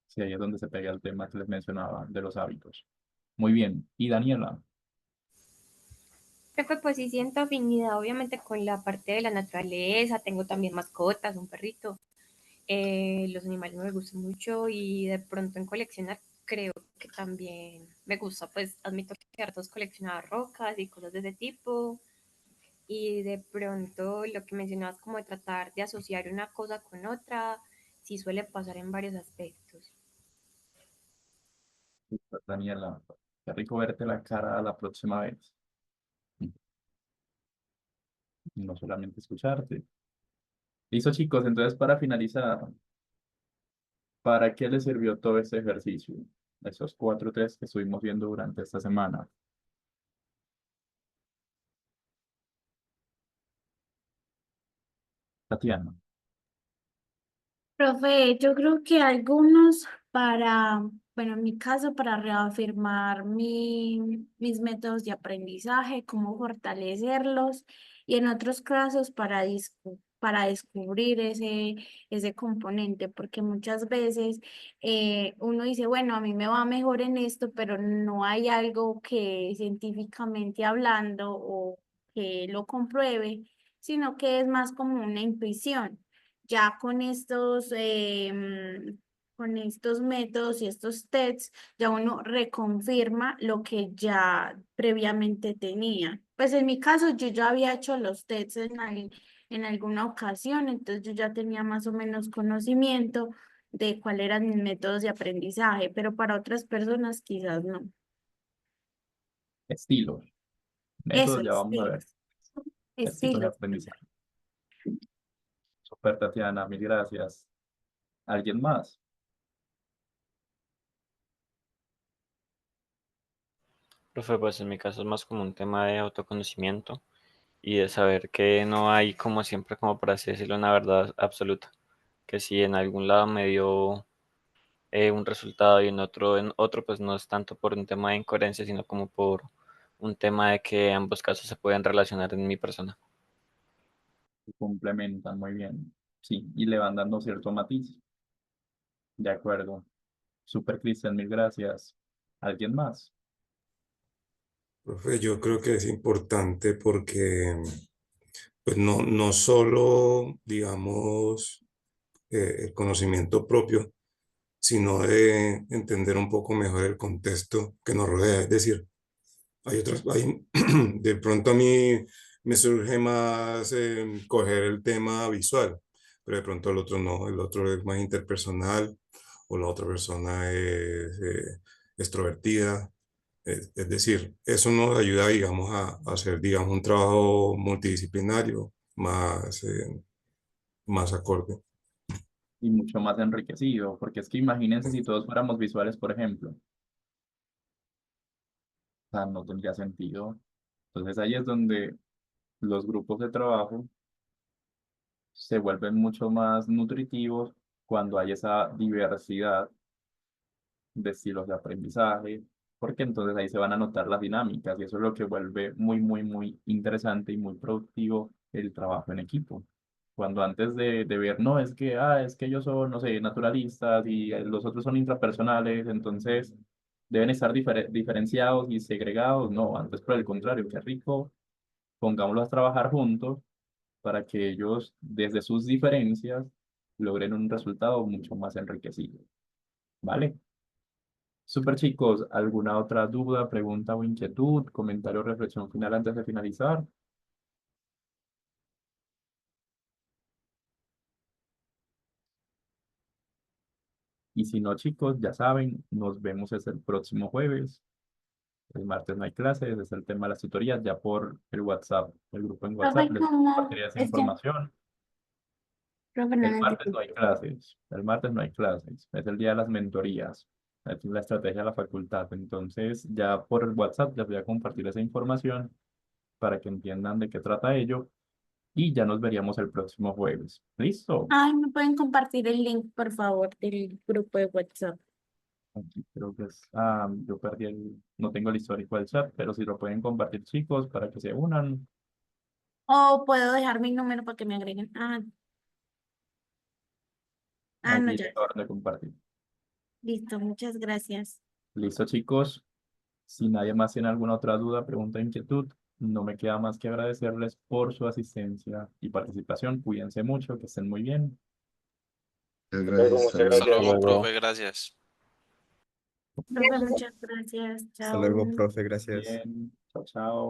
Sí, ahí es donde se pega el tema que les mencionaba de los hábitos. Muy bien. ¿Y Daniela? Profe, pues sí siento afinidad obviamente con la parte de la naturaleza, tengo también mascotas, un perrito, los animales me gustan mucho y de pronto en coleccionar creo que también me gusta, pues admito que hartos coleccionar rocas y cosas de ese tipo y de pronto lo que mencionabas como de tratar de asociar una cosa con otra, sí suele pasar en varios aspectos. Súper, Daniela, qué rico verte la cara la próxima vez. No solamente escucharte. Listo, chicos, entonces para finalizar, ¿para qué les sirvió todo este ejercicio? Esos 4 test que estuvimos viendo durante esta semana. Tatiana. Profe, yo creo que algunos para, bueno, en mi caso, para reafirmar mis métodos de aprendizaje, cómo fortalecerlos, y en otros casos para descubrir ese componente, porque muchas veces uno dice, bueno, a mí me va mejor en esto, pero no hay algo que científicamente hablando o que lo compruebe, sino que es más como una intuición. Ya con estos métodos y estos tests, ya uno reconfirma lo que ya previamente tenía. Pues en mi caso, yo ya había hecho los tests en alguna ocasión, entonces yo ya tenía más o menos conocimiento de cuáles eran mis métodos de aprendizaje, pero para otras personas quizás no. Estilos. Eso, Métodos ya vamos a ver. estilos. Estilos de Estilos. aprendizaje. Super, Tatiana, mil gracias. ¿Alguien más? Profe, pues en mi caso es más como un tema de autoconocimiento y de saber que no hay como siempre, como por así decirlo, una verdad absoluta. Que si en algún lado me dio un resultado y en otro, pues no es tanto por un tema de incoherencia, sino como por un tema de que ambos casos se pueden relacionar en mi persona. Se complementan muy bien. Sí, y le van dando cierto matiz. De acuerdo. Super, Cristian, mil gracias. ¿Alguien más? Profe, yo creo que es importante porque pues no solo, digamos, el conocimiento propio, sino de entender un poco mejor el contexto que nos rodea. Es decir, de pronto a mí me surge más coger el tema visual, pero de pronto el otro no, el otro es más interpersonal o la otra persona es extrovertida. Es decir, eso nos ayuda, digamos, a hacer, digamos, un trabajo multidisciplinario más acorde. Y mucho más enriquecido, porque es que imagínense si todos fuéramos visuales, por ejemplo. O sea, no tendría sentido. Entonces ahí es donde los grupos de trabajo se vuelven mucho más nutritivos cuando hay esa diversidad de estilos de aprendizaje, porque entonces ahí se van a notar las dinámicas y eso es lo que vuelve muy interesante y muy productivo el trabajo en equipo. Cuando antes de ver, no, es que ellos son, no sé, naturalistas y los otros son intrapersonales, entonces deben estar diferenciados y segregados. No, antes por el contrario, qué rico, pongámoslos a trabajar juntos para que ellos, desde sus diferencias, logren un resultado mucho más enriquecido. ¿Vale? Super chicos, ¿alguna otra duda, pregunta o inquietud, comentario o reflexión final antes de finalizar? Y si no, chicos, ya saben, nos vemos el próximo jueves. El martes no hay clases, es el tema de las tutorías, ya por el WhatsApp, el grupo en WhatsApp, Profe, les ¿cómo? compartiré esa Es que, información. profe, no El lo martes entiendo. no hay clases, el martes no hay clases, es el día de las mentorías, es la estrategia de la facultad. Entonces, ya por el WhatsApp les voy a compartir esa información para que entiendan de qué trata ello y ya nos veríamos el próximo jueves. ¿Listo? Ay, ¿me pueden compartir el link, por favor, del grupo de WhatsApp? Aquí creo que es, yo perdí no tengo el histórico del chat, pero si lo pueden compartir chicos para que se unan. O puedo dejar mi número para que me agreguen. No, Aquí ya. le acabaron de compartir. Listo, muchas gracias. Listo, chicos. Si nadie más tiene alguna otra duda, pregunta, inquietud, no me queda más que agradecerles por su asistencia y participación. Cuídense mucho, que estén muy bien. Muchas Luego, gracias. muchas Hasta luego. Hasta gracias. luego, profe, gracias. Profe, muchas gracias. Hasta luego, Chao. profe, gracias. Bien, chao, chao.